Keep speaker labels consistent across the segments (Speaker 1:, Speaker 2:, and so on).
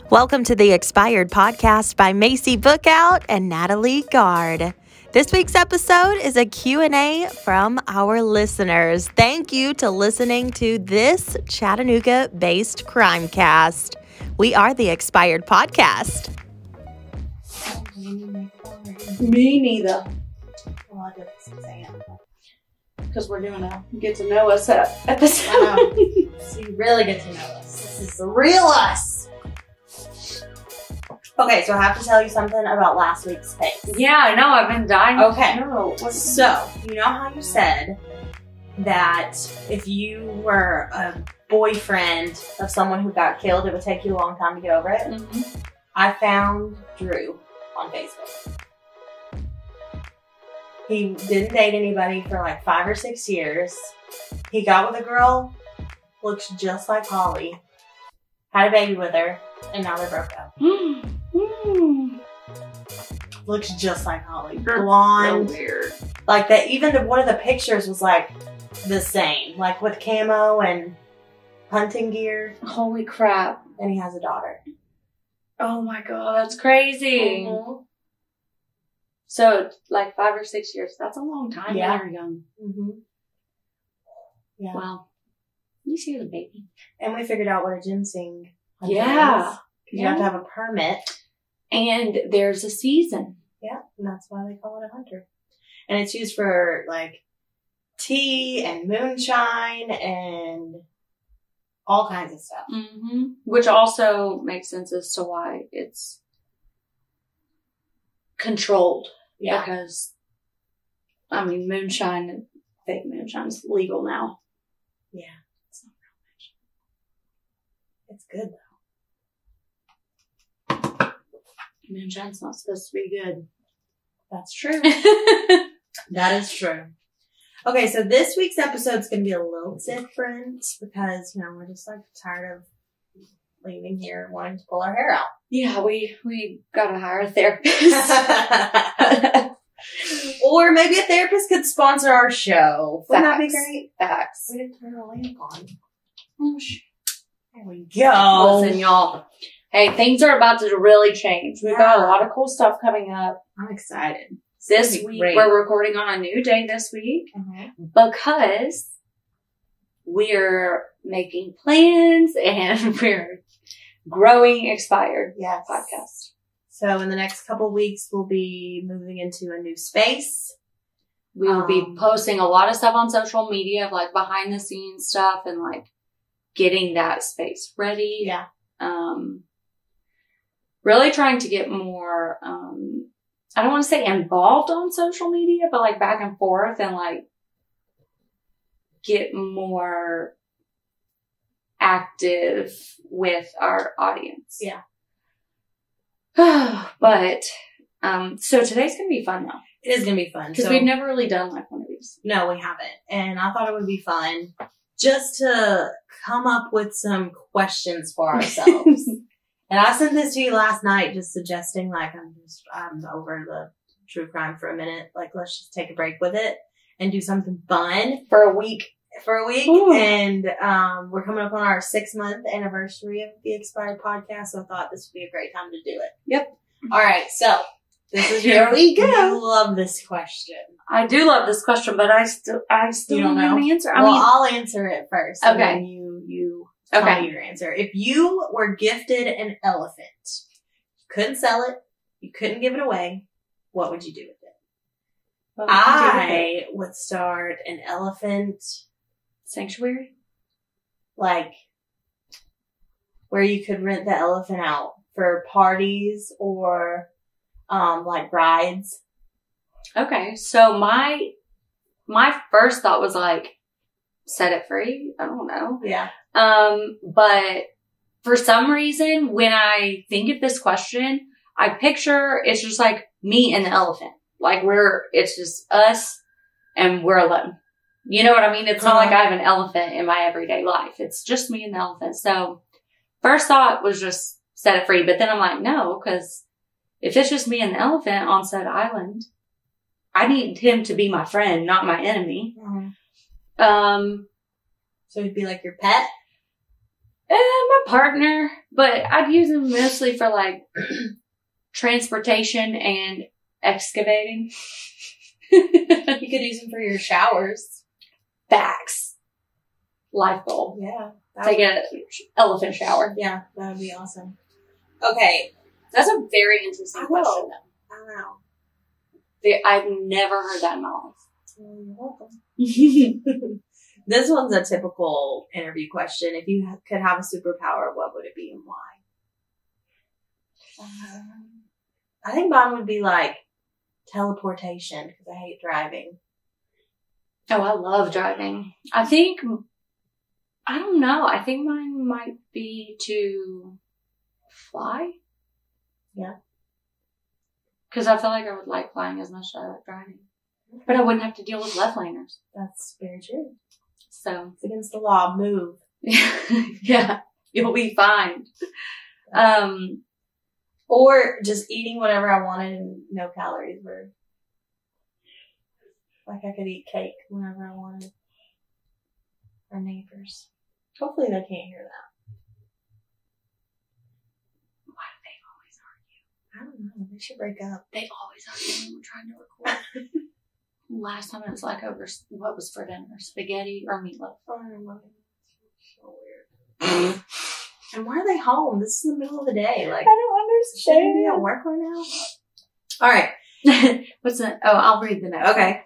Speaker 1: Welcome to the Expired Podcast by Macy Bookout and Natalie Gard. This week's episode is a Q&A from our listeners. Thank you to listening to this Chattanooga-based crime cast. We are the Expired Podcast.
Speaker 2: Me neither. Well, I didn't say it. Because we're doing a get to know us episode.
Speaker 1: So you really get to know us. This is the real us. Okay, so I have to tell you something about last week's face.
Speaker 2: Yeah, I know. I've been dying.
Speaker 1: Okay.
Speaker 2: No,
Speaker 1: So, you know how you said that if you were a boyfriend of someone who got killed, it would take you a long time to get over it?
Speaker 2: Mm-hmm.
Speaker 1: I found Drew on Facebook. He didn't date anybody for like 5 or 6 years. He got with a girl, looks just like Holly, had a baby with her, and now they broke up. Looks just like Holly. Blonde.
Speaker 2: So weird.
Speaker 1: Like that, even one of the pictures was like the same, like with camo and hunting gear.
Speaker 2: Holy crap.
Speaker 1: And he has a daughter.
Speaker 2: Oh my god, that's crazy.
Speaker 1: Mm-hmm.
Speaker 2: So, like 5 or 6 years. That's a long time
Speaker 1: Yeah.
Speaker 2: when you're young.
Speaker 1: Mm-hmm. Yeah.
Speaker 2: Wow. You see the baby.
Speaker 1: And we figured out what a ginseng hunter
Speaker 2: Yeah.
Speaker 1: is. You have to have a permit.
Speaker 2: And there's a season.
Speaker 1: Yeah, and that's why they call it a hunter. And it's used for like tea and moonshine and all kinds of stuff.
Speaker 2: Mm-hmm. Which also makes sense as to why it's controlled.
Speaker 1: Yeah.
Speaker 2: Because, I mean, moonshine, fake moonshine is legal now.
Speaker 1: Yeah. It's not real moonshine. It's good though.
Speaker 2: Moonshine's not supposed to be good.
Speaker 1: That's true. That is true. Okay, so this week's episode is going to be a little different because, you know, we're just like tired of leaving here and wanting to pull our hair out.
Speaker 2: Yeah, we gotta hire a therapist.
Speaker 1: Or maybe a therapist could sponsor our show. Wouldn't that be great?
Speaker 2: Facts.
Speaker 1: We didn't turn the lamp on.
Speaker 2: Oh, shit.
Speaker 1: There we go.
Speaker 2: Listen, y'all. Hey, things are about to really change. We've got a lot of cool stuff coming up.
Speaker 1: I'm excited.
Speaker 2: This week, we're recording on a new day this week because we're making plans and we're growing Expired podcast.
Speaker 1: So in the next couple of weeks, we'll be moving into a new space.
Speaker 2: We will be posting a lot of stuff on social media, like behind the scenes stuff and like getting that space ready.
Speaker 1: Yeah.
Speaker 2: Really trying to get more, I don't want to say involved on social media, but like back and forth and like get more active with our audience.
Speaker 1: Yeah.
Speaker 2: But, so today's going to be fun though.
Speaker 1: It is going to be fun.
Speaker 2: Because we've never really done like one of these.
Speaker 1: No, we haven't. And I thought it would be fun just to come up with some questions for ourselves. And I sent this to you last night just suggesting like, I'm over the true crime for a minute. Like, let's just take a break with it and do something fun.
Speaker 2: For a week.
Speaker 1: Ooh. And, we're coming up on our 6-month anniversary of the Expired Podcast. So I thought this would be a great time to do it.
Speaker 2: Yep.
Speaker 1: All right. So this is
Speaker 2: Here we go.
Speaker 1: You love this question.
Speaker 2: I do love this question, but I still don't know the answer.
Speaker 1: I'll answer it first.
Speaker 2: Okay.
Speaker 1: And then you tell me your answer. If you were gifted an elephant, you couldn't sell it, you couldn't give it away, what would you do with it? I would start an elephant
Speaker 2: sanctuary,
Speaker 1: like where you could rent the elephant out for parties or like rides.
Speaker 2: Okay, so my first thought was like, set it free. I don't know.
Speaker 1: Yeah.
Speaker 2: But for some reason, when I think of this question, I picture it's just like me and the elephant. Like it's just us and we're alone. You know what I mean? It's not like I have an elephant in my everyday life. It's just me and the elephant. So first thought was just set it free. But then I'm like, no, because if it's just me and the elephant on said island, I need him to be my friend, not my enemy.
Speaker 1: So he'd be like your pet?
Speaker 2: My partner, but I'd use them mostly for like transportation and excavating.
Speaker 1: You could use them for your showers.
Speaker 2: Facts. Life goal.
Speaker 1: Yeah.
Speaker 2: Take an elephant shower.
Speaker 1: Yeah, that would be awesome. Okay.
Speaker 2: That's a very interesting question, though.
Speaker 1: I know.
Speaker 2: I've never heard that in my life.
Speaker 1: You're welcome. This one's a typical interview question. If you could have a superpower, what would it be and why? I think mine would be like teleportation because I hate driving.
Speaker 2: Oh, I love driving. I don't know. I think mine might be to fly.
Speaker 1: Yeah.
Speaker 2: Because I feel like I would like flying as much as I like driving. But I wouldn't have to deal with left-laners.
Speaker 1: That's very true.
Speaker 2: So.
Speaker 1: It's against the law. Move.
Speaker 2: Yeah. You'll be fine.
Speaker 1: Or just eating whatever I wanted and no calories were. Like I could eat cake whenever I wanted. Our neighbors. Hopefully they can't hear that.
Speaker 2: Why do they always argue?
Speaker 1: I don't know. They should break up.
Speaker 2: They always argue when we're trying to record. Last time it was like over what was for dinner? Spaghetti or meatloaf?
Speaker 1: Oh my God. So weird. And why are they home? This is the middle of the day. Like,
Speaker 2: I don't understand.
Speaker 1: Shouldn't they be at work right now? All right.
Speaker 2: What's that? Oh, I'll read the next.
Speaker 1: Okay.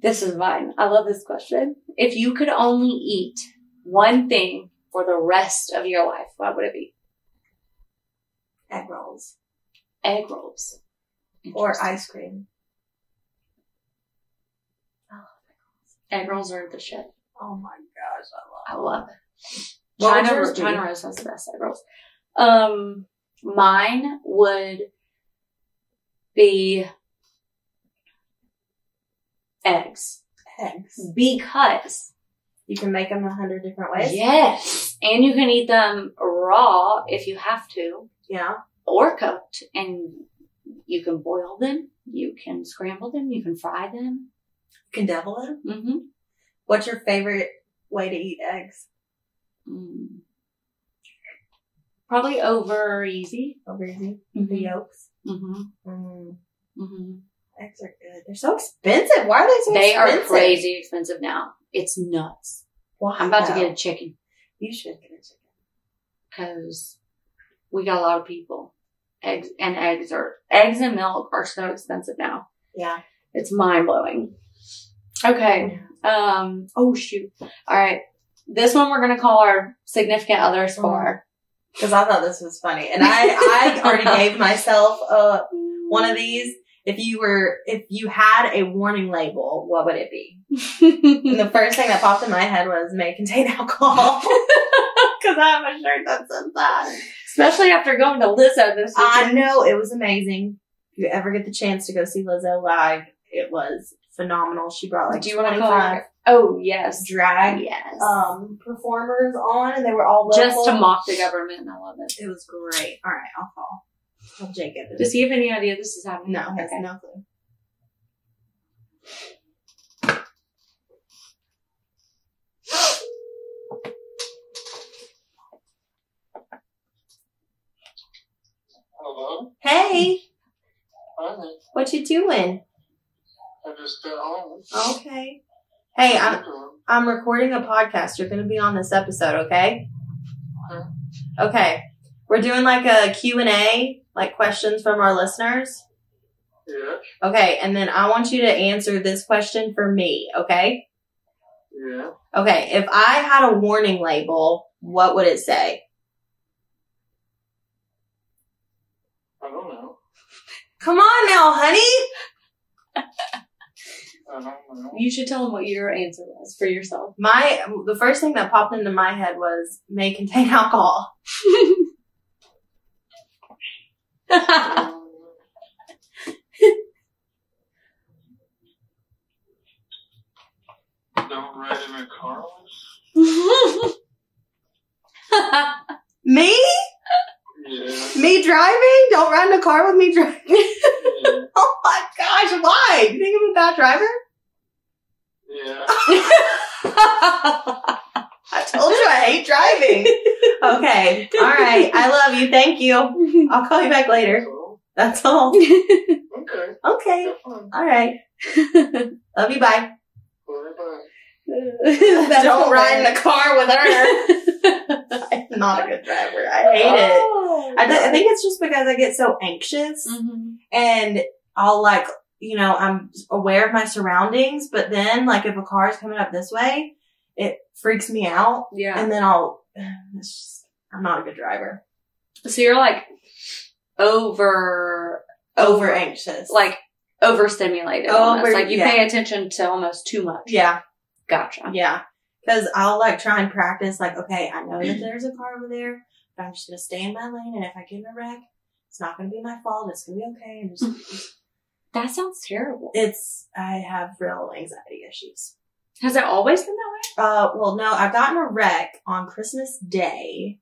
Speaker 2: This is mine. I love this question. If you could only eat one thing for the rest of your life, what would it be?
Speaker 1: Egg rolls.
Speaker 2: Egg rolls.
Speaker 1: Or ice cream.
Speaker 2: Egg rolls are the shit.
Speaker 1: Oh my gosh,
Speaker 2: I love it.
Speaker 1: China
Speaker 2: Rose has the best egg rolls. Mine would be eggs. Because
Speaker 1: you can make them 100 different ways.
Speaker 2: Yes. And you can eat them raw if you have to.
Speaker 1: Yeah.
Speaker 2: Or cooked. And you can boil them. You can scramble them. You can fry them.
Speaker 1: You can devil them.
Speaker 2: Mm-hmm.
Speaker 1: What's your favorite way to eat eggs?
Speaker 2: Probably over easy.
Speaker 1: Mm-hmm. The yolks.
Speaker 2: Mm-hmm.
Speaker 1: Mm-hmm. Eggs are good. They're so expensive. Why are they so expensive?
Speaker 2: They are crazy expensive now. It's nuts.
Speaker 1: Why?
Speaker 2: I'm about to get a chicken.
Speaker 1: You should get a chicken.
Speaker 2: Because we got a lot of people. Eggs and milk are so expensive now.
Speaker 1: Yeah.
Speaker 2: It's mind blowing. Okay. Oh shoot. All right. This one we're going to call our significant others for.
Speaker 1: Because I thought this was funny. And I already gave myself one of these. If you had a warning label, what would it be? And the first thing that popped in my head was may contain alcohol. Because I have a shirt that says that.
Speaker 2: Especially after going to Lizzo this weekend.
Speaker 1: I know. It was amazing. If you ever get the chance to go see Lizzo live, it was phenomenal. She brought like 25
Speaker 2: oh, yes.
Speaker 1: drag performers on, and they were all local.
Speaker 2: Just to mock the government. I love it.
Speaker 1: It was great. All right, I'll call. Tell Jacob.
Speaker 2: Does he have any idea this is happening?
Speaker 1: No, he has no clue.
Speaker 3: Hello?
Speaker 1: Hey!
Speaker 3: Hi.
Speaker 1: What you doing?
Speaker 3: I just got home.
Speaker 1: Okay. Hey, I'm recording a podcast. You're going to be on this episode, okay? Okay. We're doing like a Q&A, like questions from our listeners.
Speaker 3: Yeah.
Speaker 1: Okay, and then I want you to answer this question for me, okay?
Speaker 3: Yeah.
Speaker 1: Okay, if I had a warning label, what would it say?
Speaker 3: I don't know.
Speaker 1: Come on now, honey!
Speaker 3: I don't know.
Speaker 2: You should tell him what your answer was for yourself.
Speaker 1: The first thing that popped into my head was may contain alcohol.
Speaker 3: Don't ride in a car.
Speaker 1: Me?
Speaker 3: Yeah.
Speaker 1: Me driving? Don't ride in a car with me driving.
Speaker 3: Yeah.
Speaker 1: Oh my gosh, why? You think I'm a bad driver?
Speaker 3: Yeah.
Speaker 1: I told you I hate driving. Okay. All right. I love you. Thank you. I'll call you back later. That's all.
Speaker 3: Okay.
Speaker 1: Okay.
Speaker 3: Have fun.
Speaker 1: All right. Love you. Bye.
Speaker 3: Bye-bye.
Speaker 1: Don't ride in the car with her. I'm not a good driver. I hate it. I think it's just because I get so anxious and I'll I'm aware of my surroundings, but then if a car is coming up this way, it freaks me out.
Speaker 2: Yeah.
Speaker 1: And then I'm not a good driver.
Speaker 2: So you're over
Speaker 1: anxious.
Speaker 2: Overstimulated. Almost. You pay attention to almost too much.
Speaker 1: Yeah.
Speaker 2: Gotcha.
Speaker 1: Yeah. Cause I'll try and practice okay, I know that there's a car over there, but I'm just going to stay in my lane. And if I get in a wreck, it's not going to be my fault. It's going to be okay. And just
Speaker 2: that sounds terrible.
Speaker 1: I have real anxiety issues.
Speaker 2: Has it always been that way?
Speaker 1: Well, no, I got in a wreck on Christmas Day.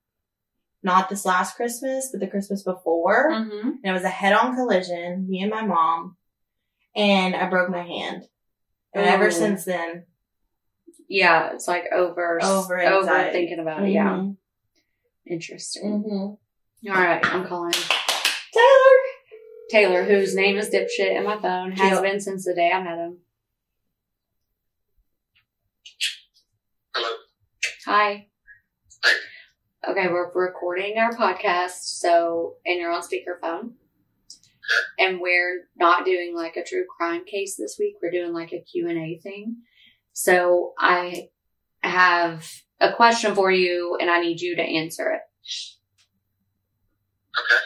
Speaker 1: Not this last Christmas, but the Christmas before.
Speaker 2: Mm-hmm.
Speaker 1: And it was a head-on collision, me and my mom. And I broke my hand. And ever since then.
Speaker 2: Yeah, it's overthinking about it. Yeah.
Speaker 1: Mm-hmm.
Speaker 2: Interesting.
Speaker 1: Mm-hmm.
Speaker 2: All right, I'm calling
Speaker 1: Taylor,
Speaker 2: Taylor, whose name is Dipshit in my phone, has been since the day I met him.
Speaker 3: Hello.
Speaker 2: Hi.
Speaker 3: Hi.
Speaker 2: Okay, we're recording our podcast, and you're on speakerphone. And we're not doing a true crime case this week. We're doing a Q&A thing. So I have a question for you and I need you to answer it.
Speaker 3: Okay.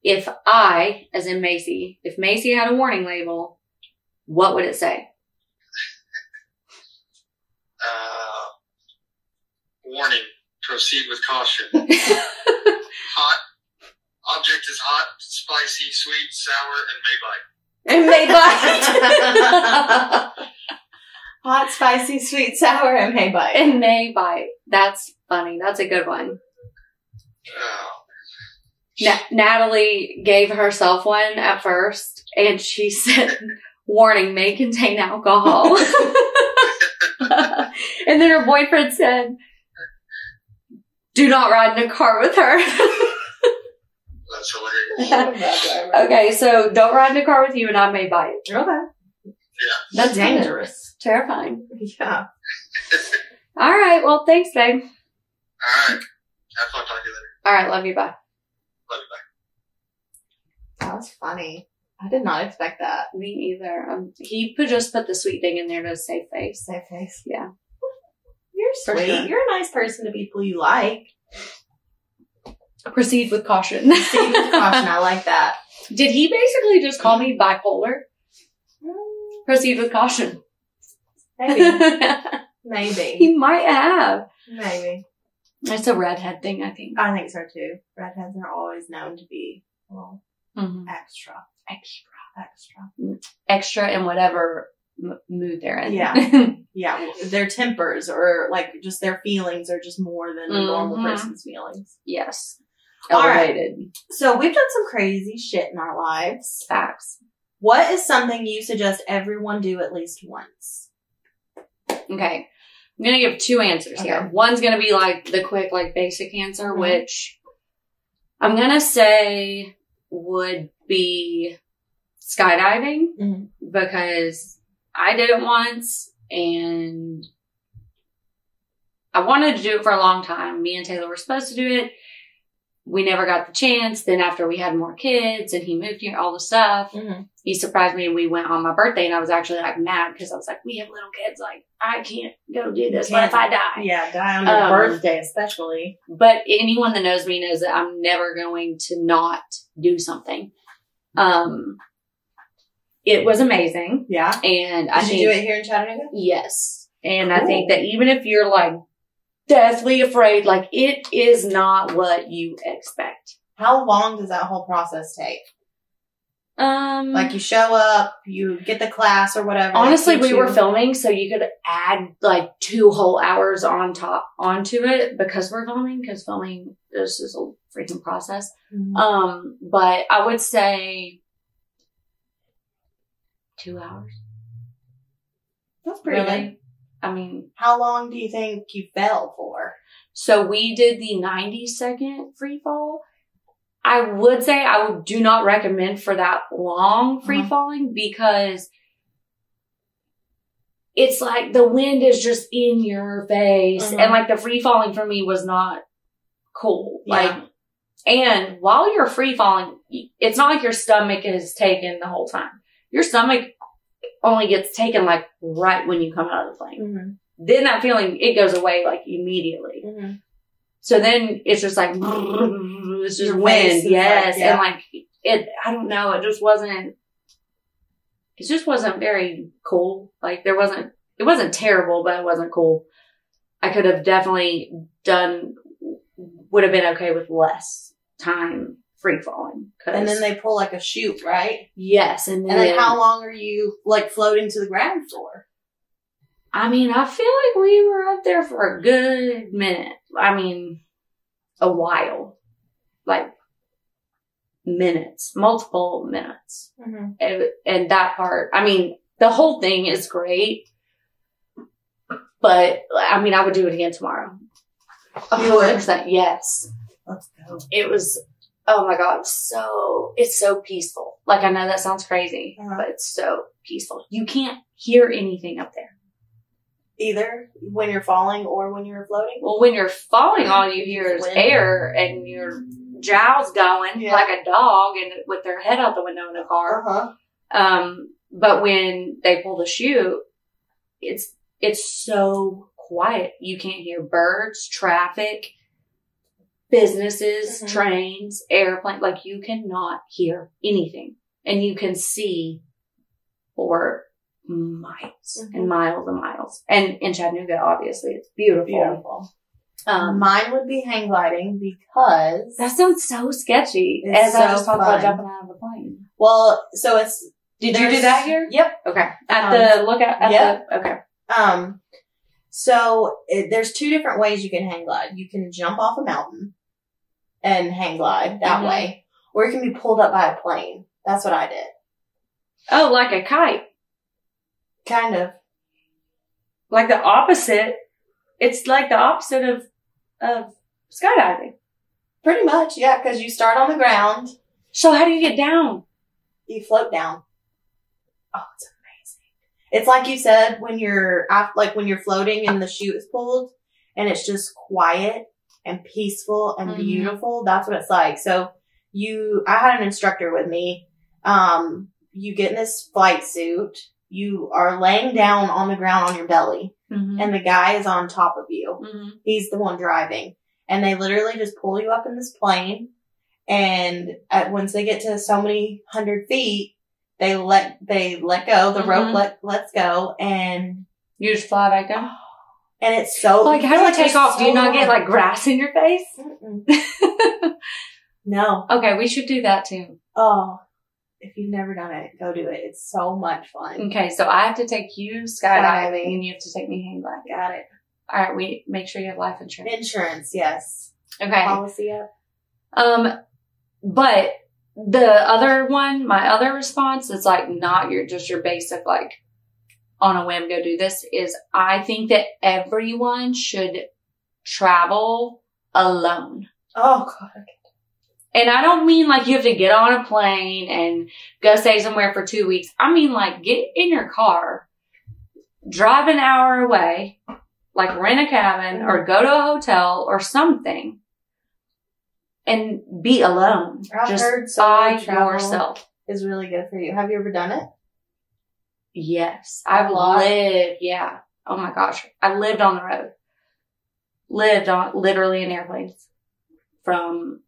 Speaker 2: If I, as in Macy, if Macy had a warning label, what would it say?
Speaker 3: Warning. Proceed with caution. Hot. Object is hot, spicy, sweet, sour, and may bite.
Speaker 2: And may bite.
Speaker 1: hot, spicy, sweet, sour, and may bite.
Speaker 2: And may bite. That's funny. That's a good one. Natalie gave herself one at first, and she said, warning, may contain alcohol. And then her boyfriend said, do not ride in a car with her.
Speaker 3: That's hilarious.
Speaker 2: Okay, so don't ride in a car with you and I may bite.
Speaker 1: Okay.
Speaker 3: Yeah.
Speaker 2: That's
Speaker 1: dangerous.
Speaker 2: Terrifying.
Speaker 1: Yeah.
Speaker 2: All right, well, thanks, babe.
Speaker 3: All right. Have fun. Talk to you later.
Speaker 2: All right, love you, bye.
Speaker 3: Love you. Bye.
Speaker 1: That was funny. I did not expect that.
Speaker 2: Me either. He just put the sweet thing in there to save face.
Speaker 1: Save face.
Speaker 2: Yeah.
Speaker 1: You're
Speaker 2: For
Speaker 1: sweet.
Speaker 2: sure.
Speaker 1: You're a nice person to people you like.
Speaker 2: Proceed with caution.
Speaker 1: Proceed with caution. I like that.
Speaker 2: Did he basically just call me bipolar? Proceed with caution.
Speaker 1: Maybe. Maybe.
Speaker 2: He might have.
Speaker 1: Maybe.
Speaker 2: It's a redhead thing, I think.
Speaker 1: I think so too. Redheads are always known to be a little extra.
Speaker 2: Extra in whatever mood they're in.
Speaker 1: Yeah. Yeah. Their tempers or just their feelings are just more than a normal person's feelings.
Speaker 2: Yes.
Speaker 1: All right.
Speaker 2: Elevated.
Speaker 1: So we've done some crazy shit in our lives.
Speaker 2: Facts.
Speaker 1: What is something you suggest everyone do at least once?
Speaker 2: Okay. I'm going to give two answers here.
Speaker 1: Okay.
Speaker 2: One's going to be the quick, basic answer, which I'm going to say would be skydiving because I did it once and I wanted to do it for a long time. Me and Taylor were supposed to do it. We never got the chance. Then after we had more kids and he moved here, all the stuff, he surprised me. We went on my birthday and I was actually mad because I was we have little kids. I can't go do this. What if I die?
Speaker 1: Yeah, die on your birthday especially.
Speaker 2: But anyone that knows me knows that I'm never going to not do something. It was amazing.
Speaker 1: Yeah.
Speaker 2: And
Speaker 1: Did you do it here in Chattanooga?
Speaker 2: Yes. And I think that even if you're deathly afraid, it is not what you expect.
Speaker 1: How long does that whole process take? You show up, you get the class or whatever.
Speaker 2: Honestly, we were filming, so you could add 2 whole hours onto it because we're filming, because filming is just a freaking process. But I would say 2 hours.
Speaker 1: That's pretty good.
Speaker 2: I mean,
Speaker 1: How long do you think you fell for?
Speaker 2: so we did the 90-second free fall. I would say I do not recommend for that long free falling because it's like the wind is just in your face. And like the free falling for me was not cool.
Speaker 1: Yeah.
Speaker 2: Like, and while you're free falling, it's not like your stomach is taken the whole time. Your stomach only gets taken like right when you come out of the plane. Then that feeling, it goes away like immediately. So then it's just like, it's just
Speaker 1: Your
Speaker 2: wind.
Speaker 1: face is
Speaker 2: Yes.
Speaker 1: like, yeah.
Speaker 2: And like it, I don't know. It just wasn't very cool. Like it wasn't terrible, but it wasn't cool. I could have definitely would have been okay with less time free falling.
Speaker 1: And then they pull like a chute, right?
Speaker 2: Yes. And
Speaker 1: then how long are you like floating to the ground for?
Speaker 2: I mean, I feel like we were up there for a good minute. I mean, a while. Like minutes, multiple minutes. And that part, I mean, the whole thing is great. But, I mean, I would do it again tomorrow.
Speaker 1: You would?
Speaker 2: 100%, yes.
Speaker 1: Let's go.
Speaker 2: It was, oh my God, it's so peaceful. Like, I know that sounds crazy, but it's so peaceful. You can't hear anything up there.
Speaker 1: Either when you're falling or when you're floating?
Speaker 2: Well, when you're falling, all you hear is
Speaker 1: Wind.
Speaker 2: air and your jowls going like a dog and with their head out the window in a car. But when they pull the chute, it's so quiet. You can't hear birds, traffic, businesses, trains, airplanes. Like you cannot hear anything, and you can see for miles and miles and miles. And in Chattanooga, obviously, it's beautiful.
Speaker 1: Mine would be hang gliding because
Speaker 2: that sounds so sketchy.
Speaker 1: It's
Speaker 2: As I
Speaker 1: so
Speaker 2: just talked about
Speaker 1: fun.
Speaker 2: jumping out of a plane.
Speaker 1: well, so it's
Speaker 2: Did you do that here?
Speaker 1: Yep.
Speaker 2: Okay. At the lookout. Okay.
Speaker 1: So there's two different ways you can hang glide. You can jump off a mountain and hang glide that way, or you can be pulled up by a plane. That's what I did.
Speaker 2: Oh, like a kite.
Speaker 1: Kind of.
Speaker 2: Like the opposite. It's like the opposite of skydiving.
Speaker 1: Pretty much, yeah, because you start on the ground.
Speaker 2: So how do you get down?
Speaker 1: You float down. Oh, it's amazing. It's like you said, when you're floating and the chute is pulled and it's just quiet and peaceful and beautiful. That's what it's like. So I had an instructor with me. You get in this flight suit. You are laying down on the ground on your belly and the guy is on top of you. He's the one driving, and they literally just pull you up in this plane. And once they get to so many 100 feet, they let go. The rope lets go, and
Speaker 2: You just fly back down.
Speaker 1: And it's so
Speaker 2: Like, how do I take off? Do you not get like grass in your face?
Speaker 1: No.
Speaker 2: Okay, we should do that too.
Speaker 1: Oh, if you've never done it, go do it. It's so much fun.
Speaker 2: Okay, so I have to take you skydiving and you have to take me hang gliding.
Speaker 1: Got it.
Speaker 2: All right, we make sure you have life insurance.
Speaker 1: Insurance, yes.
Speaker 2: Okay.
Speaker 1: Policy up.
Speaker 2: But the other one, my other response is like not your basic like on a whim go do this, is I think that everyone should travel alone.
Speaker 1: Oh God.
Speaker 2: And I don't mean like you have to get on a plane and go stay somewhere for 2 weeks. I mean like get in your car, drive an hour away, like rent a cabin or go to a hotel or something and be alone.
Speaker 1: I've
Speaker 2: Just
Speaker 1: heard
Speaker 2: by
Speaker 1: travel
Speaker 2: yourself.
Speaker 1: is really good for you. Have you ever done it?
Speaker 2: Yes.
Speaker 1: A lot?
Speaker 2: Yeah. Oh my gosh. I lived on the road. Lived on literally in airplanes from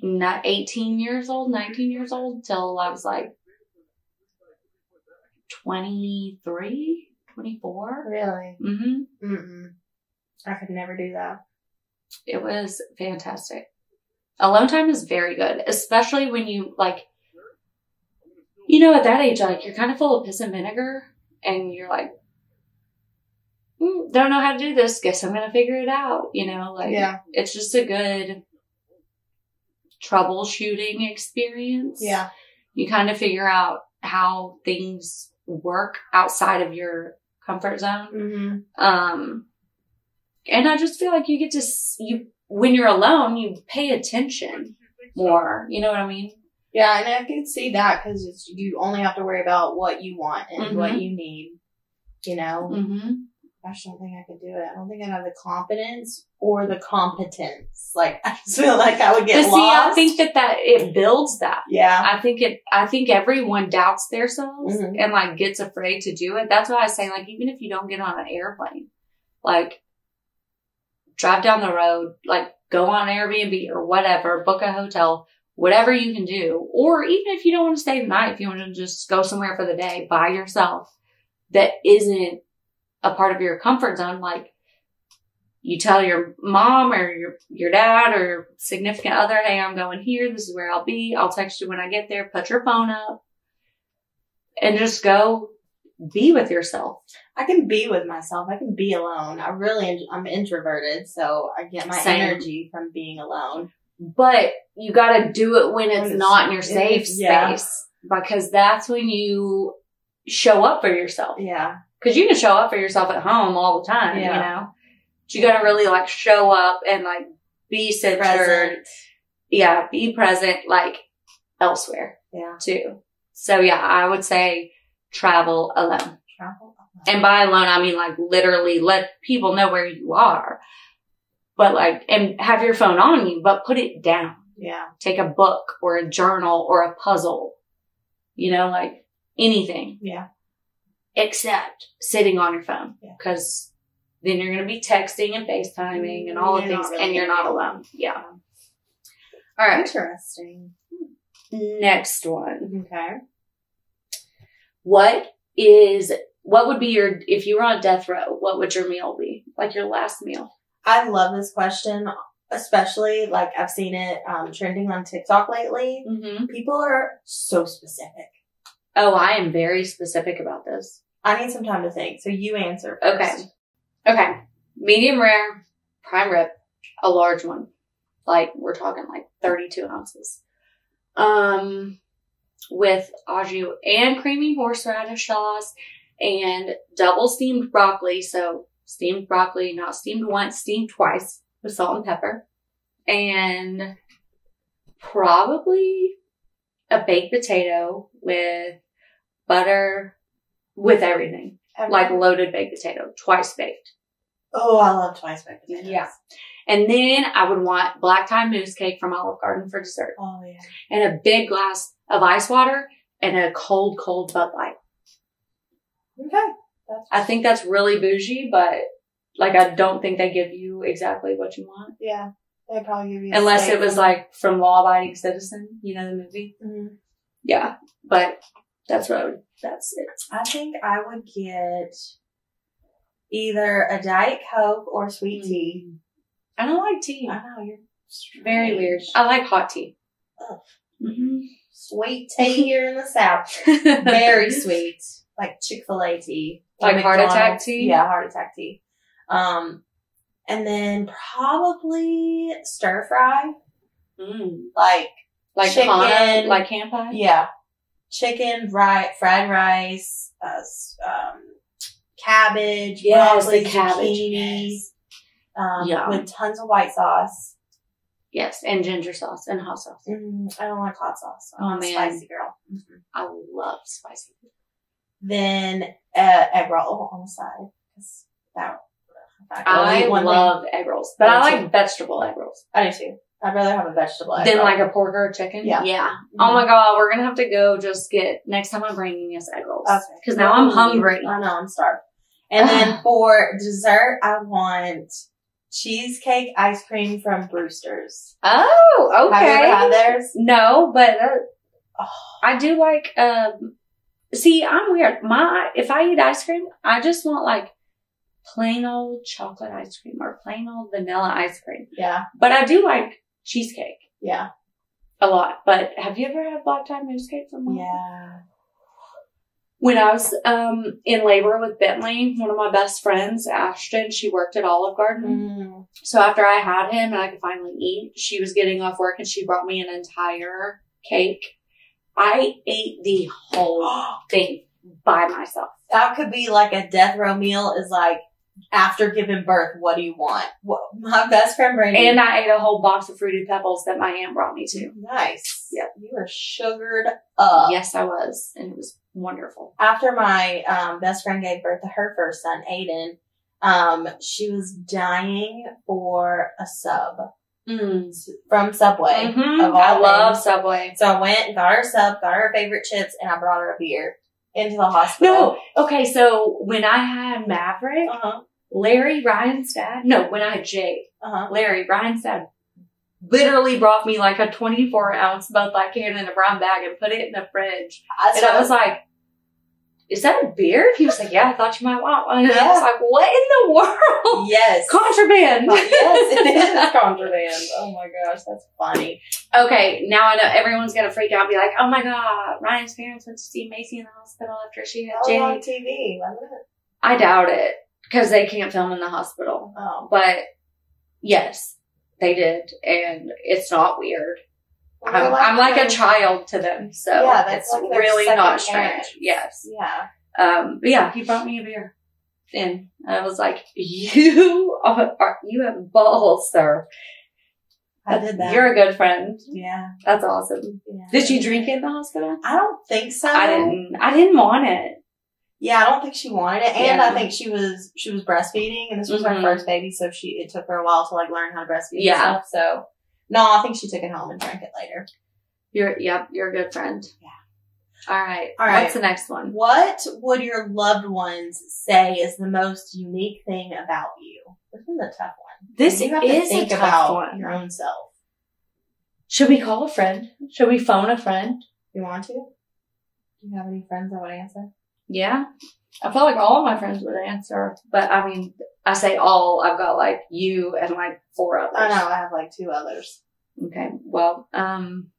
Speaker 2: 18 years old, 19 years old till I was like 23, 24.
Speaker 1: Really?
Speaker 2: Mm-hmm.
Speaker 1: I could never do that.
Speaker 2: It was fantastic. Alone time is very good, especially when you like, you know, at that age, like you're kind of full of piss and vinegar and you're like, don't know how to do this. Guess I'm going to figure it out. You know, like it's just a good troubleshooting experience.
Speaker 1: Yeah.
Speaker 2: You kind of figure out how things work outside of your comfort zone.
Speaker 1: Mm-hmm.
Speaker 2: And I just feel like you get to, when you're alone, you pay attention more. You know what I mean?
Speaker 1: Yeah, and I can see that because you only have to worry about what you want and what you need, you know?
Speaker 2: Mm-hmm.
Speaker 1: I just don't think I could do it. I don't think I have the confidence or the competence. Like, I just feel like I would get lost.
Speaker 2: I think that it builds that.
Speaker 1: Yeah.
Speaker 2: I think everyone doubts themselves and like gets afraid to do it. That's why I say, like, even if you don't get on an airplane, like, drive down the road, like, go on Airbnb or whatever, book a hotel, whatever you can do. Or even if you don't want to stay the night, if you want to just go somewhere for the day by yourself that isn't a part of your comfort zone, like, you tell your mom or your dad or your significant other, hey, I'm going here. This is where I'll be. I'll text you when I get there. Put your phone up and just go be with yourself.
Speaker 1: I can be with myself. I can be alone. I'm introverted, so I get my energy from being alone.
Speaker 2: But you got to do it when it's not in your safe space, because that's when you show up for yourself.
Speaker 1: Yeah.
Speaker 2: Because you can show up for yourself at home all the time, you know? But you got to really, like, show up and, like, be centered.
Speaker 1: Present.
Speaker 2: Yeah, be present, like, elsewhere.
Speaker 1: Yeah.
Speaker 2: Too. So, yeah, I would say travel alone. And by alone, I mean, like, literally let people know where you are. But, like, and have your phone on you, but put it down.
Speaker 1: Yeah.
Speaker 2: Take a book or a journal or a puzzle. You know, like, anything.
Speaker 1: Yeah.
Speaker 2: Except sitting on your phone. Because then you're going to be texting and FaceTiming and all the things, and you're not alone. Yeah. All right.
Speaker 1: Interesting.
Speaker 2: Next one.
Speaker 1: Okay.
Speaker 2: What would be if you were on death row, what would your meal be? Like your last meal?
Speaker 1: I love this question, especially, like, I've seen it trending on TikTok lately. Mm-hmm. People are so specific.
Speaker 2: Oh, I am very specific about this.
Speaker 1: I need some time to think, so you answer first.
Speaker 2: Okay. Medium rare, prime rib, a large one. Like, we're talking like 32 ounces. With au jus and creamy horseradish sauce and double steamed broccoli. So steamed broccoli, not steamed once, steamed twice with salt and pepper. And probably a baked potato with butter, with everything. Like loaded baked potato, twice baked.
Speaker 1: Oh, I love twice baked potatoes.
Speaker 2: Yeah. And then I would want black tie mousse cake from Olive Garden for dessert.
Speaker 1: Oh, yeah.
Speaker 2: And a big glass of ice water and a cold Bud Light.
Speaker 1: Okay.
Speaker 2: I think that's really bougie, but, like, I don't think they give you exactly what you want.
Speaker 1: Yeah. They probably give you
Speaker 2: unless it was, like, from Law Abiding Citizen, you know, the movie? Mm-hmm. Yeah. But that's it.
Speaker 1: I think I would get either a Diet Coke or sweet tea.
Speaker 2: I don't like tea.
Speaker 1: I know, you're strange.
Speaker 2: Very weird. I like hot tea.
Speaker 1: Mm-hmm. Sweet tea here in the South. Very sweet. Like Chick-fil-A tea.
Speaker 2: Like heart attack tea?
Speaker 1: Yeah, heart attack tea. And then probably stir fry. Like chicken.
Speaker 2: Like ham pie?
Speaker 1: Yeah. Chicken, fried rice, cabbage, broccoli, zucchini, with tons of white sauce.
Speaker 2: Yes, and ginger sauce and hot sauce.
Speaker 1: I don't like hot sauce.
Speaker 2: I'm a
Speaker 1: spicy girl.
Speaker 2: Mm-hmm. I love spicy.
Speaker 1: Then egg roll on the side.
Speaker 2: I love egg rolls, but I like vegetable egg rolls.
Speaker 1: I do too. I'd rather have a vegetable egg
Speaker 2: than
Speaker 1: roll.
Speaker 2: like a pork or a chicken.
Speaker 1: Yeah.
Speaker 2: Mm-hmm. Oh my God, we're gonna have to go just get next time I'm bringing us egg rolls. Okay. Because now I'm hungry.
Speaker 1: I know, I'm starved. And then for dessert, I want cheesecake ice cream from Brewster's.
Speaker 2: Oh, okay.
Speaker 1: Have you ever had theirs?
Speaker 2: No, but I do like. See, I'm weird. If I eat ice cream, I just want like plain old chocolate ice cream or plain old vanilla ice cream.
Speaker 1: Yeah.
Speaker 2: But I do like cheesecake.
Speaker 1: Yeah.
Speaker 2: A lot. But have you ever had black tie mousse cake from Mom?
Speaker 1: Yeah.
Speaker 2: When I was in labor with Bentley, one of my best friends, Ashton, she worked at Olive Garden. So after I had him and I could finally eat, she was getting off work and she brought me an entire cake. I ate the whole thing. by myself.
Speaker 1: That could be like a death row meal is like, after giving birth, what do you want? My best friend Brandy.
Speaker 2: And I ate a whole box of Fruity Pebbles that my aunt brought me to.
Speaker 1: Nice.
Speaker 2: Yep.
Speaker 1: You were sugared up.
Speaker 2: Yes, I was. And it was wonderful.
Speaker 1: After my best friend gave birth to her first son, Aiden, she was dying for a sub from Subway. Of all
Speaker 2: I love
Speaker 1: things.
Speaker 2: Subway.
Speaker 1: So I went and got her a sub, got her favorite chips, and I brought her a beer into the hospital.
Speaker 2: No. Okay, so when I had Maverick, Larry, Ryan's dad, when I had Jake, Larry, Ryan's dad literally brought me like a 24-ounce Bud Light can in a brown bag and put it in the fridge. And I was like, is that a beer? He was like, yeah, I thought you might want one. And I was like, what in the world?
Speaker 1: Yes.
Speaker 2: Contraband.
Speaker 1: Yes, it is contraband. Oh my gosh, that's funny.
Speaker 2: Okay, now I know everyone's going to freak out and be like, oh my God, Ryan's parents went to see Macy in the hospital after she had Jake.
Speaker 1: on TV, wasn't it?
Speaker 2: I doubt it, because they can't film in the hospital.
Speaker 1: Oh.
Speaker 2: But, yes, they did, and it's not weird.
Speaker 1: Well,
Speaker 2: I'm like a child to them, so
Speaker 1: that's
Speaker 2: it's
Speaker 1: like their
Speaker 2: really
Speaker 1: second
Speaker 2: not strange.
Speaker 1: parents.
Speaker 2: Yes.
Speaker 1: Yeah.
Speaker 2: But yeah, he brought me a beer. And I was like, you have balls, sir.
Speaker 1: I did that.
Speaker 2: You're a good friend.
Speaker 1: Yeah.
Speaker 2: That's awesome.
Speaker 1: Yeah.
Speaker 2: Did you drink it in the hospital?
Speaker 1: I don't think so.
Speaker 2: I didn't want it.
Speaker 1: Yeah, I don't think she wanted it, and
Speaker 2: Yeah.
Speaker 1: I think she was breastfeeding, and this was her
Speaker 2: Mhm.
Speaker 1: first baby, so it took her a while to like learn how to breastfeed
Speaker 2: Yeah.
Speaker 1: and stuff. So, no, I think she took it home and drank it later.
Speaker 2: You're a good friend.
Speaker 1: Yeah.
Speaker 2: All right.
Speaker 1: What's
Speaker 2: the next one?
Speaker 1: What would your loved ones say is the most unique thing about you? This is a tough one.
Speaker 2: This
Speaker 1: You have
Speaker 2: is
Speaker 1: to think
Speaker 2: a tough
Speaker 1: about
Speaker 2: one.
Speaker 1: your own self.
Speaker 2: Should we call a friend? Should we phone a friend?
Speaker 1: You want to? Do you have any friends that would answer?
Speaker 2: Yeah. I feel like all of my friends would answer. But I mean, I say all. I've got like you and like 4 others.
Speaker 1: I know, I have like 2 others.
Speaker 2: Okay. Well,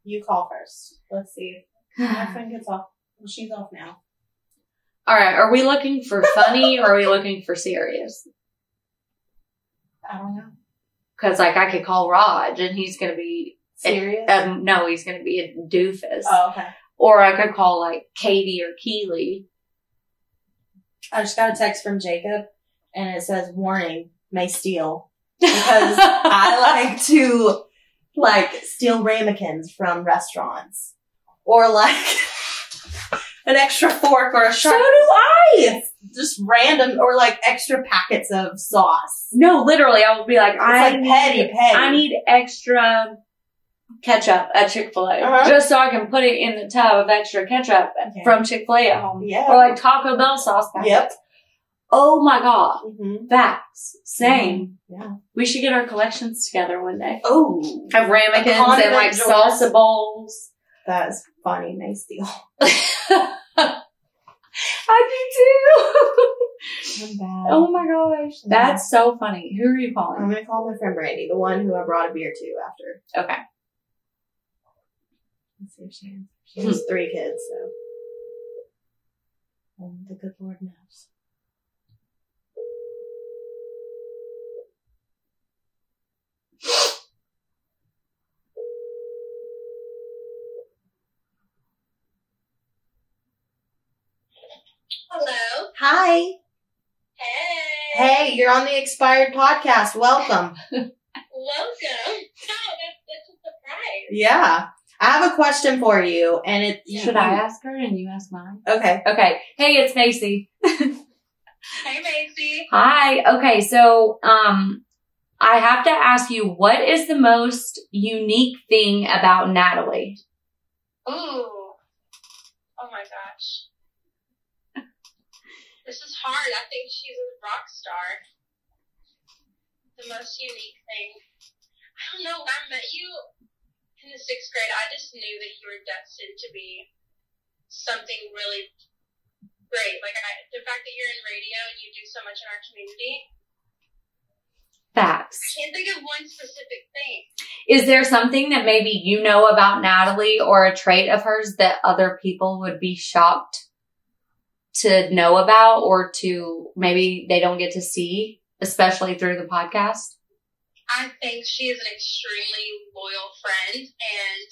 Speaker 1: You call first. Let's see if my friend gets off. Well, she's off now.
Speaker 2: all right. Are we looking for funny or are we looking for serious?
Speaker 1: I don't know.
Speaker 2: Cause like I could call Raj and he's going to be
Speaker 1: Serious?
Speaker 2: no, he's going to be a doofus.
Speaker 1: Oh, okay.
Speaker 2: Or I could call like Katie or Keely.
Speaker 1: I just got a text from Jacob and it says, warning, may steal. Because I like to steal ramekins from restaurants. Or like an extra fork or a
Speaker 2: So
Speaker 1: sharp.
Speaker 2: do I.
Speaker 1: Just random or like extra packets of sauce.
Speaker 2: No, literally, I would be like,
Speaker 1: It's like petty.
Speaker 2: I need extra ketchup at Chick-fil-A.
Speaker 1: Uh-huh.
Speaker 2: Just so I can put it in the tub of extra ketchup
Speaker 1: Okay.
Speaker 2: from Chick-fil-A at home.
Speaker 1: Yeah.
Speaker 2: Or like Taco Bell sauce packets.
Speaker 1: Yep.
Speaker 2: Oh my God.
Speaker 1: Mm-hmm.
Speaker 2: Facts. Same.
Speaker 1: Yeah.
Speaker 2: We should get our collections together one day.
Speaker 1: Oh.
Speaker 2: Have ramekins and
Speaker 1: condiment
Speaker 2: like
Speaker 1: drawer.
Speaker 2: salsa bowls.
Speaker 1: That is funny. May steal.
Speaker 2: I do too.
Speaker 1: I'm bad.
Speaker 2: Oh my gosh. That's so funny. Who are you
Speaker 1: I'm
Speaker 2: calling?
Speaker 1: going to call my friend Brandy, the one who I brought a beer to after.
Speaker 2: Okay.
Speaker 1: Let's see if she answers. She has 3 kids, so. The good Lord knows.
Speaker 4: Hello.
Speaker 1: Hi.
Speaker 4: Hey.
Speaker 1: Hey, you're on the Expired Podcast. Welcome.
Speaker 4: Welcome. Oh, that's a surprise.
Speaker 1: Yeah. I have a question for you, and it
Speaker 2: Should I ask her and you ask mine?
Speaker 1: Okay.
Speaker 2: Okay. Hey, it's Macy.
Speaker 4: Hey, Macy.
Speaker 2: Hi. Okay, so I have to ask you, what is the most unique thing about Natalie?
Speaker 4: Ooh. Oh my gosh. This is hard. I think she's a rock star. The most unique thing. I don't know. When I met you in the 6th grade, I just knew that you were destined to be something really great. Like the fact that you're in radio and you do so much in our community.
Speaker 2: Facts.
Speaker 4: I can't think of one specific thing.
Speaker 2: Is there something that maybe you know about Natalie or a trait of hers that other people would be shocked to know about or to maybe they don't get to see, especially through the podcast?
Speaker 4: I think she is an extremely loyal friend, and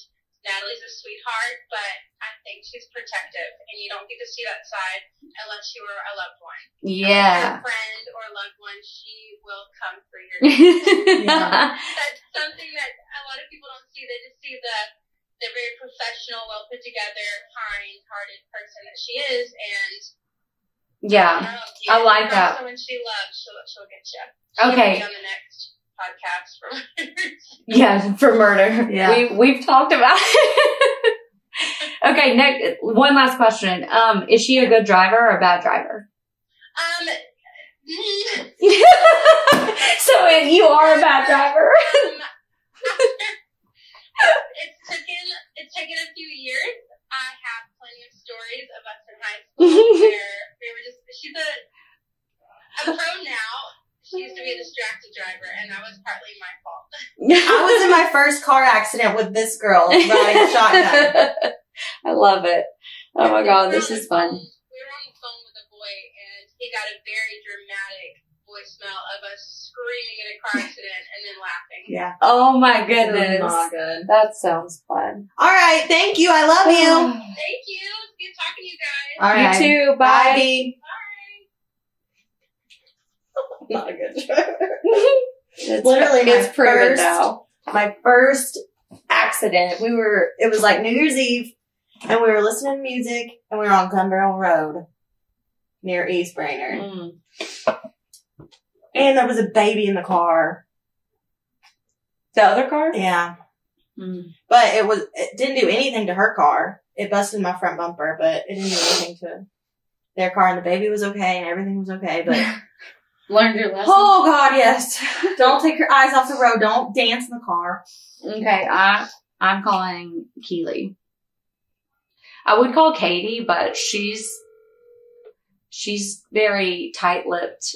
Speaker 4: Natalie's a sweetheart, but I think she's protective, and you don't get to see that side unless you are a loved one.
Speaker 2: Yeah.
Speaker 4: Your friend or loved one, she will come for your needs.
Speaker 2: Yeah.
Speaker 4: That's something that a lot of people don't see. They just see the very professional, well put together, kind-hearted person that she is, and
Speaker 2: I like that.
Speaker 4: Someone she loves, she'll get you.
Speaker 2: Okay.
Speaker 4: She'll be on the next podcast for
Speaker 2: Yeah, for murder.
Speaker 1: Yeah.
Speaker 2: We've talked about it. Okay, next, one last question. Is she a good driver or a bad driver? So you are a bad driver.
Speaker 4: It's taken a few years. I have plenty of stories of us in high school where we were just, she's a pro now. She used to be a distracted driver, and that was partly my fault.
Speaker 1: I was in my first car accident with this girl riding a shotgun.
Speaker 2: I love it. Oh my God, this is fun.
Speaker 4: We were on the phone with a boy, and he got a very dramatic voicemail of us screaming in a car accident and then laughing.
Speaker 1: Yeah.
Speaker 2: Oh my goodness.
Speaker 1: Not good.
Speaker 2: That sounds fun.
Speaker 1: All right. Thank you. I love you.
Speaker 4: Thank you. It's good talking to you guys.
Speaker 1: All right.
Speaker 2: You too. Bye.
Speaker 1: B.
Speaker 4: Bye.
Speaker 1: Not a good driver.
Speaker 2: It's
Speaker 1: Literally
Speaker 2: it's
Speaker 1: my
Speaker 2: proven
Speaker 1: first-
Speaker 2: now.
Speaker 1: My first accident, it was like New Year's Eve, and we were listening to music, and we were on Gunbarrel Road near East Brainerd.
Speaker 2: Mm.
Speaker 1: And there was a baby in the car.
Speaker 2: The other car?
Speaker 1: Yeah.
Speaker 2: Mm.
Speaker 1: But it didn't do anything to her car. It busted my front bumper, but it didn't do anything to their car, and the baby was okay, and everything was okay, but
Speaker 2: Learned your lesson.
Speaker 1: oh God, yes. Don't take your eyes off the road. Don't dance in the car.
Speaker 2: Okay, I'm calling Keely. I would call Katie, but she's very tight-lipped,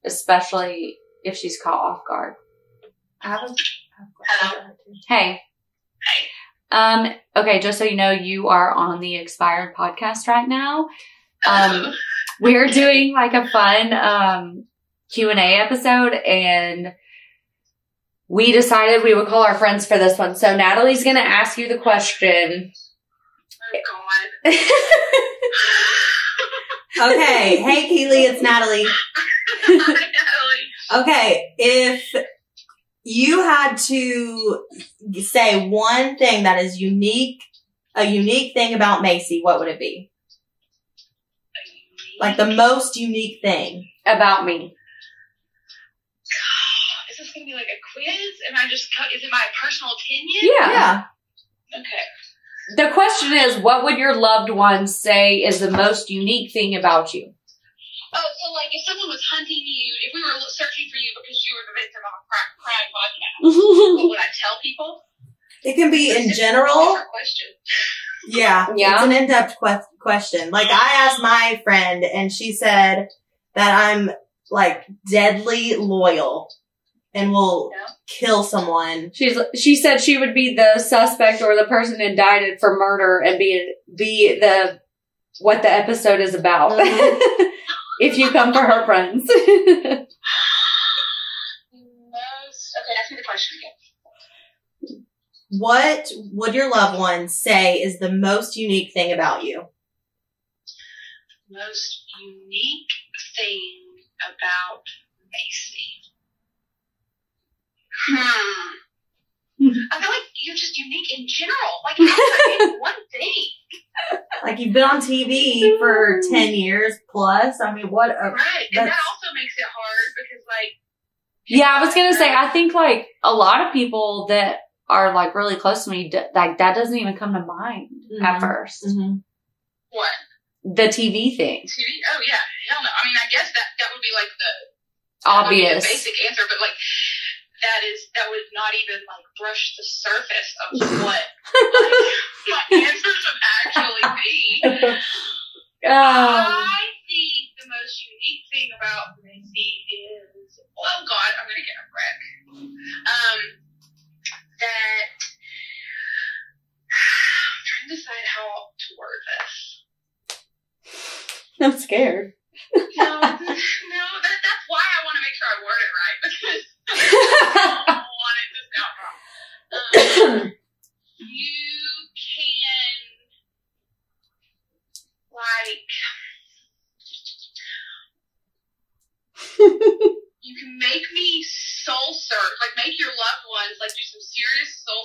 Speaker 2: especially if she's caught off guard. Hey. Okay, just so you know, you are on the Expired podcast right now. We're doing like a fun Q&A episode, and we decided we would call our friends for this one. So Natalie's going to ask you the question.
Speaker 4: Oh, God.
Speaker 1: Okay. Hey, Keely, it's Natalie. Okay. If you had to say one thing that is a unique thing about Macy, what would it be? Like the most unique thing.
Speaker 2: About me.
Speaker 4: Is this going to be like a quiz? Is it my personal opinion?
Speaker 2: Yeah.
Speaker 4: Okay.
Speaker 2: The question is, what would your loved ones say is the most unique thing about you?
Speaker 4: Oh, so like if someone was hunting you, if we were searching for you because you were the victim of a crime podcast, what would I tell people?
Speaker 1: It can be in
Speaker 4: It's
Speaker 1: general.
Speaker 4: a different question.
Speaker 1: Yeah.
Speaker 2: Yeah.
Speaker 1: It's an in-depth question. Like I asked my friend and she said that I'm like deadly loyal and will kill someone.
Speaker 2: She said she would be the suspect or the person indicted for murder and be what the episode is about.
Speaker 1: Mhm.
Speaker 2: If you come for her friends.
Speaker 4: Okay, ask me the question again.
Speaker 1: What would your loved ones say is the most unique thing about you?
Speaker 4: Most unique thing about Macy. I feel like you're just unique in general. Like, how could I one thing?
Speaker 1: Like you've been on TV for 10 years plus. I mean, what?
Speaker 4: Right. And that also makes it hard because, like...
Speaker 2: Yeah, I was going to say, I think like a lot of people that are like really close to me, like that doesn't even come to mind at first.
Speaker 1: Mm-hmm.
Speaker 4: What?
Speaker 2: The TV thing.
Speaker 4: TV? Oh, yeah. Hell no. I mean, I guess that would be like the...
Speaker 2: Obvious.
Speaker 4: The basic answer, but like... That would not even like brush the surface of what my answers would actually be. I think the most unique thing about Macy is, oh God, I'm gonna get a wreck. That I'm trying to decide how to word this.
Speaker 2: I'm scared.
Speaker 4: No, that's why I want to make sure I word it right because I don't want it to sound wrong. You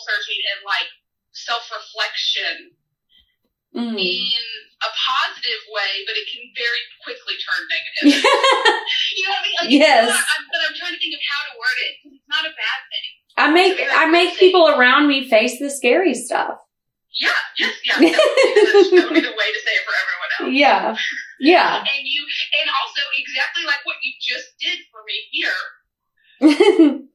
Speaker 5: searching and like self-reflection
Speaker 2: Mm.
Speaker 5: in a positive way, but it can very quickly turn negative. You know what I mean? Like,
Speaker 2: Yes.
Speaker 5: but I'm trying to think of how to word it because it's not a bad thing.
Speaker 2: I make people around me face the scary stuff.
Speaker 5: Yeah, yes, yeah. That would be the way to say it for everyone else.
Speaker 2: Yeah. Yeah.
Speaker 5: And also exactly like what you just did for me here.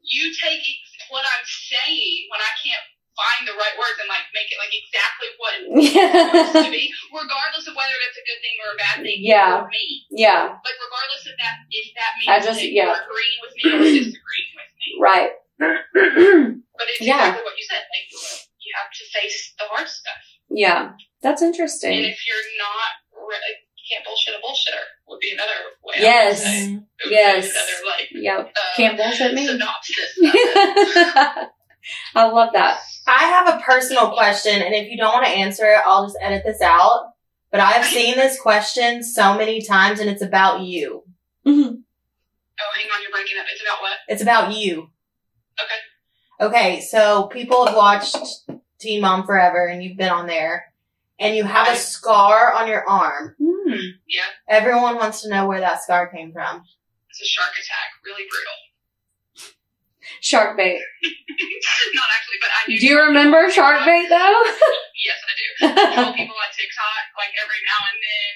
Speaker 5: You take what I'm saying when I can't find the right words and like make it like exactly what it's supposed to be, regardless of whether that's a good thing or a bad thing for me.
Speaker 2: Yeah.
Speaker 5: Like regardless of that, if that means
Speaker 2: that
Speaker 5: you're agreeing with me or disagreeing with me.
Speaker 2: Right.
Speaker 5: But it's exactly what you said. Like you have to face the hard stuff.
Speaker 2: Yeah. That's interesting.
Speaker 5: And if you're not, you can't bullshit a bullshitter would be another way.
Speaker 2: Yes.
Speaker 5: I would say.
Speaker 2: Yes.
Speaker 5: Another like
Speaker 2: can't bullshit me.
Speaker 5: Synopsis.
Speaker 2: I love that.
Speaker 1: I have a personal question, and if you don't want to answer it, I'll just edit this out. But I've seen this question so many times, and it's about you.
Speaker 2: Mm-hmm.
Speaker 5: Oh, hang on, you're breaking up. It's about what?
Speaker 1: It's about you.
Speaker 5: Okay.
Speaker 1: Okay, so people have watched Teen Mom Forever, and you've been on there, and you have a scar on your arm.
Speaker 2: Mm.
Speaker 5: Yeah.
Speaker 1: Everyone wants to know where that scar came from.
Speaker 5: It's a shark attack. Really brutal.
Speaker 2: Shark bait.
Speaker 5: Not actually, but I do.
Speaker 2: Do you remember shark bait though?
Speaker 5: Yes, I do. I tell people on TikTok, like every now and then,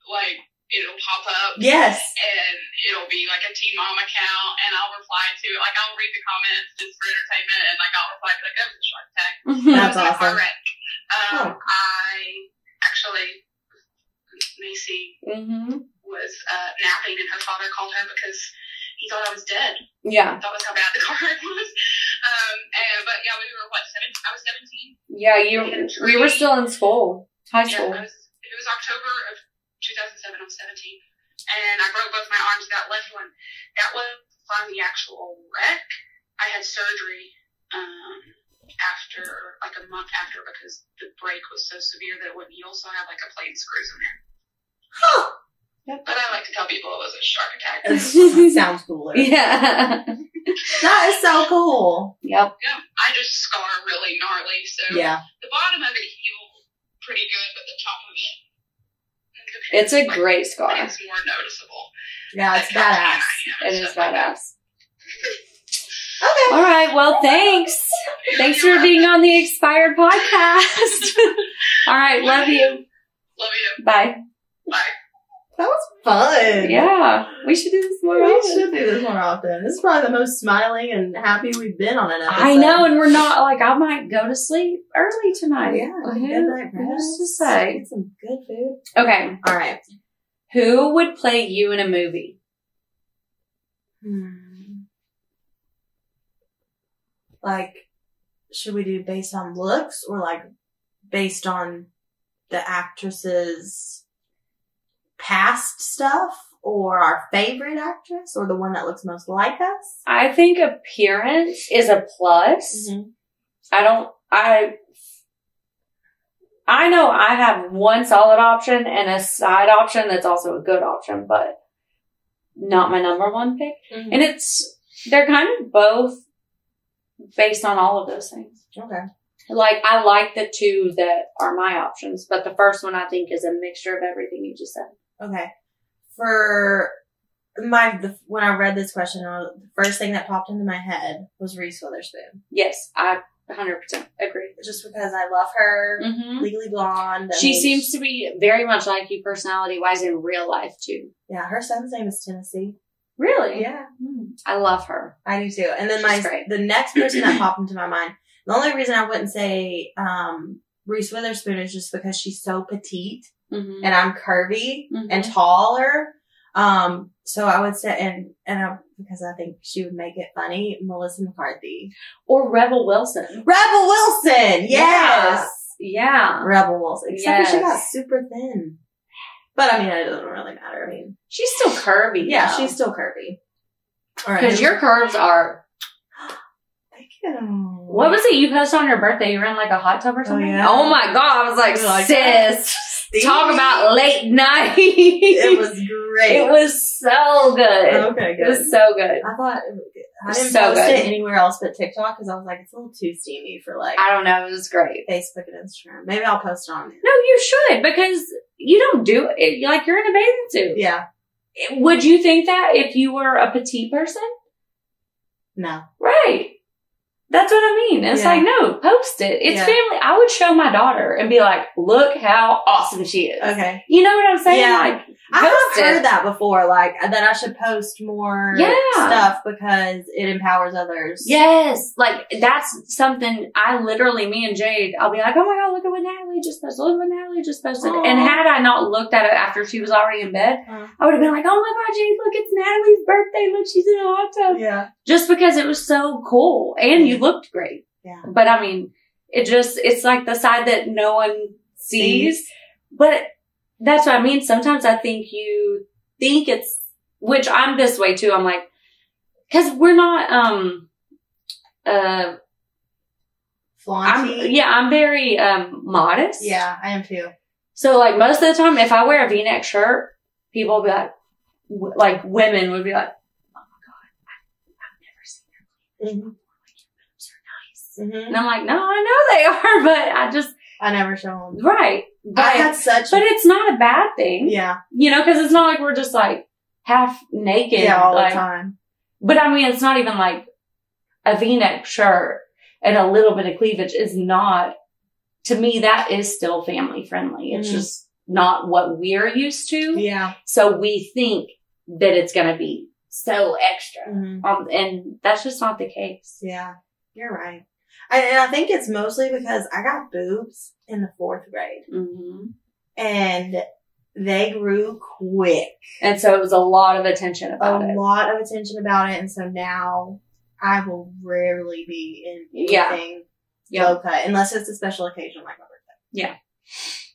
Speaker 5: like it'll pop up.
Speaker 1: Yes.
Speaker 5: And it'll be like a Teen Mom account, and I'll reply to it. Like I'll read the comments just for entertainment, and like I'll reply to like that was a shark attack.
Speaker 1: That's
Speaker 5: It was a car
Speaker 1: awesome.
Speaker 5: wreck. I actually, Macy was napping, and her father called her because he thought I was dead.
Speaker 2: Yeah.
Speaker 5: That was how bad the car wreck was. But yeah, we were what, 17? I was 17.
Speaker 2: Yeah, we were still in school. High
Speaker 5: Yeah,
Speaker 2: school.
Speaker 5: it was October of 2007. I was 17. And I broke both my arms. That left one, that was from the actual wreck. I had surgery after, like a month after, because the break was so severe that it wouldn't heal, so I had like a plate and screws in there.
Speaker 1: Huh.
Speaker 2: Yep.
Speaker 5: But I like to tell people it was a shark attack.
Speaker 1: That sounds cooler.
Speaker 2: Yeah.
Speaker 1: That is so cool.
Speaker 2: Yep.
Speaker 5: Yeah, I just scar really gnarly, so
Speaker 1: Yeah.
Speaker 5: the bottom of it healed pretty good, but the top of it,
Speaker 2: It's a great scar.
Speaker 5: It's more noticeable.
Speaker 1: Yeah, it's badass.
Speaker 2: It is badass.
Speaker 1: Okay.
Speaker 2: All right. Well, thanks. Thanks for being on the Expired Podcast. All right. Love you.
Speaker 5: Love you.
Speaker 2: Bye.
Speaker 5: Bye.
Speaker 1: That was fun.
Speaker 2: Yeah. We should do this more
Speaker 1: We
Speaker 2: often.
Speaker 1: should do this more often. This is probably the most smiling and happy we've been on an episode.
Speaker 2: I know, and we're not like I might go to sleep early tonight.
Speaker 1: Yeah, good night
Speaker 2: Who's to
Speaker 1: rest.
Speaker 2: say?
Speaker 1: Get some good food.
Speaker 2: Okay.
Speaker 1: All right.
Speaker 2: Who would play you in a movie?
Speaker 1: Like, should we do based on looks or like based on the actress's past stuff or our favorite actress or the one that looks most like us?
Speaker 2: I think appearance is a plus. I know I have one solid option and a side option that's also a good option, but not my number one pick.
Speaker 1: Mm-hmm.
Speaker 2: And they're kind of both based on all of those things.
Speaker 1: Okay.
Speaker 2: Like, I like the two that are my options, but the first one I think is a mixture of everything you just said.
Speaker 1: Okay. For when I read this question, the first thing that popped into my head was Reese Witherspoon.
Speaker 2: Yes, I 100% agree.
Speaker 1: Just because I love her,
Speaker 2: Mm-hmm.
Speaker 1: Legally Blonde. I
Speaker 2: She
Speaker 1: mean,
Speaker 2: seems to be very much like you personality-wise in real life, too.
Speaker 1: Yeah, her son's name is Tennessee.
Speaker 2: Really?
Speaker 1: Yeah.
Speaker 2: I love her.
Speaker 1: I do too. And then
Speaker 2: She's great.
Speaker 1: the next person that popped into my mind, the only reason I wouldn't say Reese Witherspoon is just because she's so petite
Speaker 2: Mm-hmm.
Speaker 1: and I'm curvy
Speaker 2: Mhm.
Speaker 1: and taller. So I would say, because I think she would make it funny, Melissa McCarthy.
Speaker 2: Or Rebel Wilson.
Speaker 1: Rebel Wilson! Yes!
Speaker 2: Yeah.
Speaker 1: Rebel Wilson. Except for she
Speaker 2: Yes.
Speaker 1: got super thin. But I mean, it doesn't really matter. I mean,
Speaker 2: She's still curvy.
Speaker 1: yeah,
Speaker 2: though.
Speaker 1: she's still curvy. All right.
Speaker 2: Because your curves are...
Speaker 1: Thank you.
Speaker 2: What was it you posted on your birthday? You were in like a hot tub or something?
Speaker 1: yeah.
Speaker 2: Oh my God. I was like,
Speaker 1: You like
Speaker 2: sis,
Speaker 1: that?
Speaker 2: talk about late night.
Speaker 1: It was great.
Speaker 2: It was so good.
Speaker 1: Okay,
Speaker 2: It
Speaker 1: good.
Speaker 2: was so good.
Speaker 1: I thought I didn't
Speaker 2: So
Speaker 1: post
Speaker 2: good.
Speaker 1: it anywhere else but TikTok because I was like, it's a little too steamy for like
Speaker 2: I don't know. It was great.
Speaker 1: Facebook and Instagram. Maybe I'll post it on there.
Speaker 2: No, you should, because you don't do it. Like, you're in a bathing suit.
Speaker 1: Yeah.
Speaker 2: Would you think that if you were a petite person?
Speaker 1: No.
Speaker 2: Right. That's what I mean. It's
Speaker 1: Yeah.
Speaker 2: like, no, post it. It's
Speaker 1: Yeah.
Speaker 2: family. I would show my daughter and be like, look how awesome she is.
Speaker 1: Okay.
Speaker 2: You know what I'm saying?
Speaker 1: Yeah.
Speaker 2: Like,
Speaker 1: I have
Speaker 2: post it.
Speaker 1: heard that before, like that I should post more
Speaker 2: Yeah.
Speaker 1: stuff because it empowers others.
Speaker 2: Yes. Like, that's something me and Jade, I'll be like, oh my God, look at what Natalie just posted. Look what Natalie just posted.
Speaker 1: Aw.
Speaker 2: And had I not looked at it after she was already in bed, I would have been like, oh my God, Jade, look, it's Natalie's birthday. Look, she's in a hot tub.
Speaker 1: Yeah.
Speaker 2: Just because it was so cool and you looked great.
Speaker 1: Yeah.
Speaker 2: But I mean, it's like the side that no one sees. But that's what I mean. Sometimes I think you think it's, which I'm this way too. I'm like, cause we're not,
Speaker 1: Flaunty.
Speaker 2: I'm very, modest.
Speaker 1: Yeah, I am too.
Speaker 2: So like most of the time, if I wear a V-neck shirt, people will be like women would be like, oh my God, I've never seen her.
Speaker 1: Mm-hmm.
Speaker 2: Like, your boobs are nice.
Speaker 1: Mm-hmm.
Speaker 2: And I'm like, no, I know they are, but
Speaker 1: I never show them.
Speaker 2: right. But,
Speaker 1: I had such.
Speaker 2: but it's not a bad thing.
Speaker 1: Yeah.
Speaker 2: You know, cause it's not like we're just like half naked.
Speaker 1: Yeah, all
Speaker 2: like,
Speaker 1: the time.
Speaker 2: But I mean, it's not even like a V-neck shirt and a little bit of cleavage is not, to me, that is still family friendly. It's
Speaker 1: Mhm.
Speaker 2: just not what we're used to.
Speaker 1: Yeah.
Speaker 2: So we think that it's going to be so extra.
Speaker 1: Mm-hmm.
Speaker 2: And that's just not the case.
Speaker 1: Yeah. You're right. And I think it's mostly because I got boobs in the 4th grade
Speaker 2: Mm-hmm.
Speaker 1: and they grew quick.
Speaker 2: And so it was a lot of attention about
Speaker 1: A
Speaker 2: it.
Speaker 1: lot of attention about it. And so now I will rarely be in
Speaker 2: Yeah.
Speaker 1: anything
Speaker 2: Yeah.
Speaker 1: low cut unless it's a special occasion like my birthday.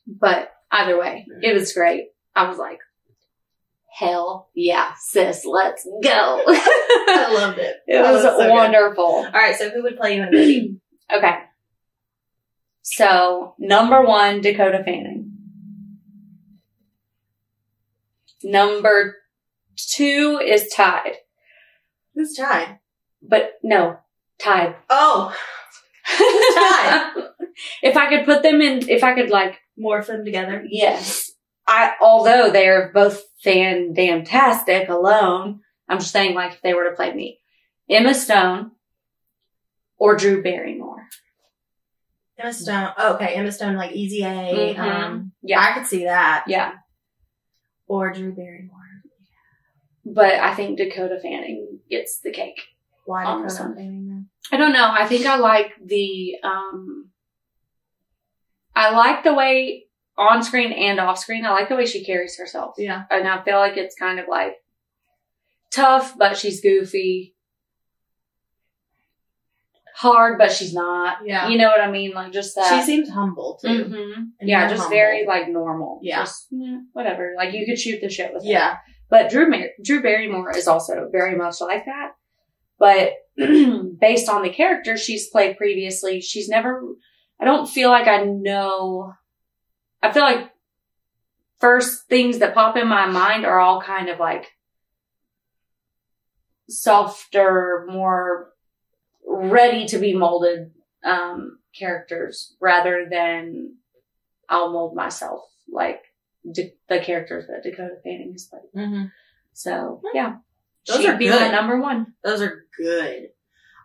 Speaker 2: But either way, it was great. I was like, hell yeah, sis, let's go.
Speaker 1: I loved it.
Speaker 2: It
Speaker 1: That
Speaker 2: was
Speaker 1: so good.
Speaker 2: wonderful.
Speaker 1: All right. So who would play you in a movie?
Speaker 2: Okay. So, number 1, Dakota Fanning. Number 2 is Tide.
Speaker 1: Who's Tide?
Speaker 2: But no, Tide.
Speaker 1: Oh, Tide?
Speaker 2: If I could put them in, if I could like,
Speaker 1: morph them together.
Speaker 2: yes. Although they're both fantastic alone, I'm just saying like if they were to play me. Emma Stone or Drew Barrymore.
Speaker 1: Emma Stone. Oh, okay. Emma Stone, like Easy A.
Speaker 2: Mhm. Yeah.
Speaker 1: I could see that.
Speaker 2: Yeah.
Speaker 1: Or Drew Barrymore.
Speaker 2: But I think Dakota Fanning gets the cake.
Speaker 1: Why
Speaker 2: On
Speaker 1: Dakota
Speaker 2: this one.
Speaker 1: Fanning then?
Speaker 2: I don't know. I think I like I like the way on screen and off screen, I like the way she carries herself.
Speaker 1: Yeah.
Speaker 2: And I feel like it's kind of like tough, but she's goofy. Hard, but she's not.
Speaker 1: Yeah.
Speaker 2: You know what I mean? Like just that.
Speaker 1: She seems humble too.
Speaker 2: hmm
Speaker 1: And
Speaker 2: Yeah,
Speaker 1: you're
Speaker 2: just
Speaker 1: humble.
Speaker 2: very like normal.
Speaker 1: Yeah.
Speaker 2: Just, whatever. Like you could shoot the shit with her.
Speaker 1: Yeah.
Speaker 2: But Drew Barrymore is also very much like that. But based on the character she's played previously, I don't feel like I know. I feel like first things that pop in my mind are all kind of like softer, more ready to be molded characters rather than I'll mold myself like the characters that Dakota Fanning has played.
Speaker 1: Mm-hmm.
Speaker 2: So yeah,
Speaker 1: Those
Speaker 2: she'd
Speaker 1: are
Speaker 2: be
Speaker 1: good.
Speaker 2: my number 1.
Speaker 1: Those are good.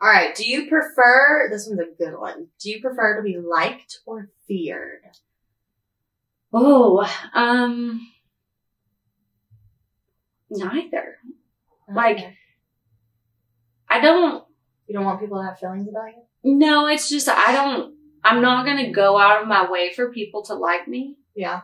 Speaker 1: All right. Do you prefer, this one's a good one. Do you prefer to be liked or feared?
Speaker 2: Oh, neither. Like,
Speaker 1: Okay.
Speaker 2: You
Speaker 1: You don't want people to have feelings about you?
Speaker 2: No, it's just, I'm not going to go out of my way for people to like me.
Speaker 1: Yeah.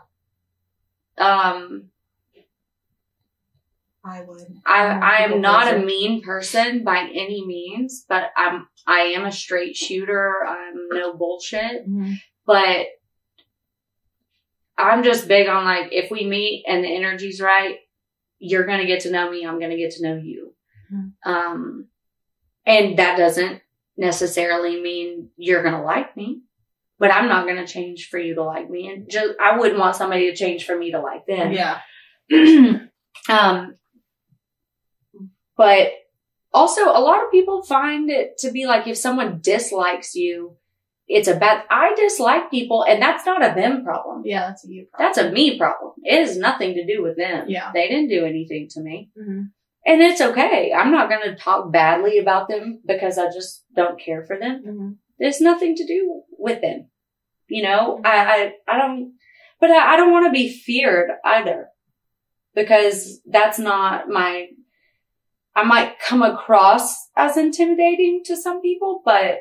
Speaker 2: I
Speaker 1: would.
Speaker 2: I am
Speaker 1: People
Speaker 2: not a
Speaker 1: pleaser.
Speaker 2: mean person by any means, but I am a straight shooter. I'm no bullshit,
Speaker 1: Mm-hmm.
Speaker 2: but I'm just big on like, if we meet and the energy's right, you're going to get to know me. I'm going to get to know you.
Speaker 1: Mm-hmm.
Speaker 2: And that doesn't necessarily mean you're going to like me, but I'm not going to change for you to like me. And I wouldn't want somebody to change for me to like them.
Speaker 1: Yeah.
Speaker 2: But also a lot of people find it to be like if someone dislikes you, it's a bad, I dislike people and that's not a them problem.
Speaker 1: Yeah, that's a you problem.
Speaker 2: That's a me problem. It has nothing to do with them.
Speaker 1: Yeah.
Speaker 2: They didn't do anything to me.
Speaker 1: Mm-hmm.
Speaker 2: And it's okay. I'm not going to talk badly about them because I just don't care for them.
Speaker 1: Mm-hmm.
Speaker 2: There's nothing to do with them. You know, I don't, but I don't want to be feared either because that's not I might come across as intimidating to some people, but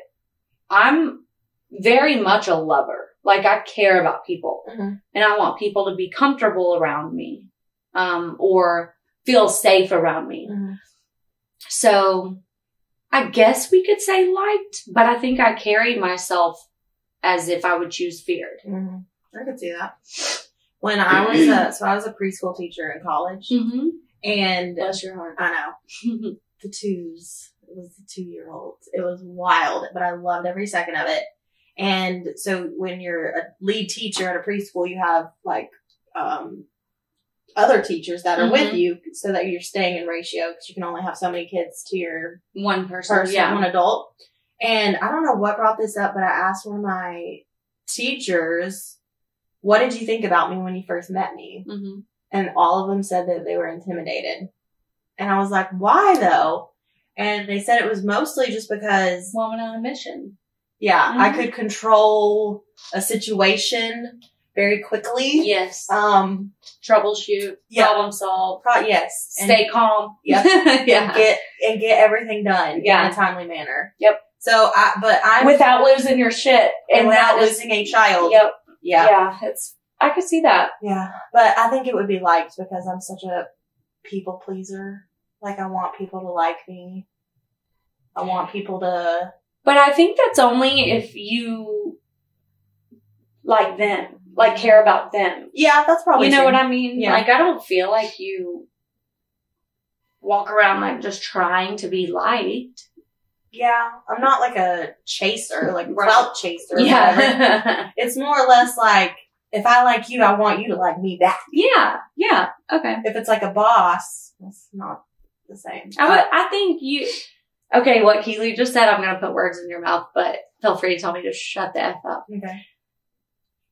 Speaker 2: I'm very much a lover. Like I care about people and I want people to be comfortable around me, or feel safe around me.
Speaker 1: Mm-hmm.
Speaker 2: So I guess we could say liked, but I think I carry myself as if I would choose feared.
Speaker 1: Mm-hmm. I could see that. When I was I was a preschool teacher in college, and
Speaker 2: Bless your heart.
Speaker 1: I know the twos. It was the 2-year-olds. It was wild, but I loved every second of it. And so when you're a lead teacher at a preschool, you have like other teachers that are with you, so that you're staying in ratio because you can only have so many kids to your
Speaker 2: one person,
Speaker 1: one adult. And I don't know what brought this up, but I asked one of my teachers, what did you think about me when you first met me? Mm-hmm. And all of them said that they were intimidated. And I was like, why though? And they said it was mostly just because...
Speaker 2: Woman on a mission.
Speaker 1: Yeah, I could control a situation very quickly.
Speaker 2: Yes. Troubleshoot. Problem solve.
Speaker 1: Yes.
Speaker 2: Stay calm.
Speaker 1: Yep. And get everything done in a timely manner.
Speaker 2: Yep.
Speaker 1: So, I'm
Speaker 2: without losing your shit
Speaker 1: and without losing a child.
Speaker 2: Yep.
Speaker 1: Yeah.
Speaker 2: I could see that.
Speaker 1: Yeah. But I think it would be liked because I'm such a people pleaser. Like I want people to like me. I want people to.
Speaker 2: But I think that's only if you like them, like care about them.
Speaker 1: Yeah, that's probably
Speaker 2: You know
Speaker 1: true.
Speaker 2: what I mean?
Speaker 1: Yeah.
Speaker 2: Like I don't feel like you walk around like just trying to be liked.
Speaker 1: Yeah, I'm not like a chaser, like clout chaser.
Speaker 2: Yeah.
Speaker 1: Whatever. It's more or less like, if I like you, I want you to like me back.
Speaker 2: Yeah. Okay.
Speaker 1: If it's like a boss, it's not the same.
Speaker 2: I think you, okay, what Keely just said, I'm going to put words in your mouth, but feel free to tell me to shut the F up.
Speaker 1: Okay.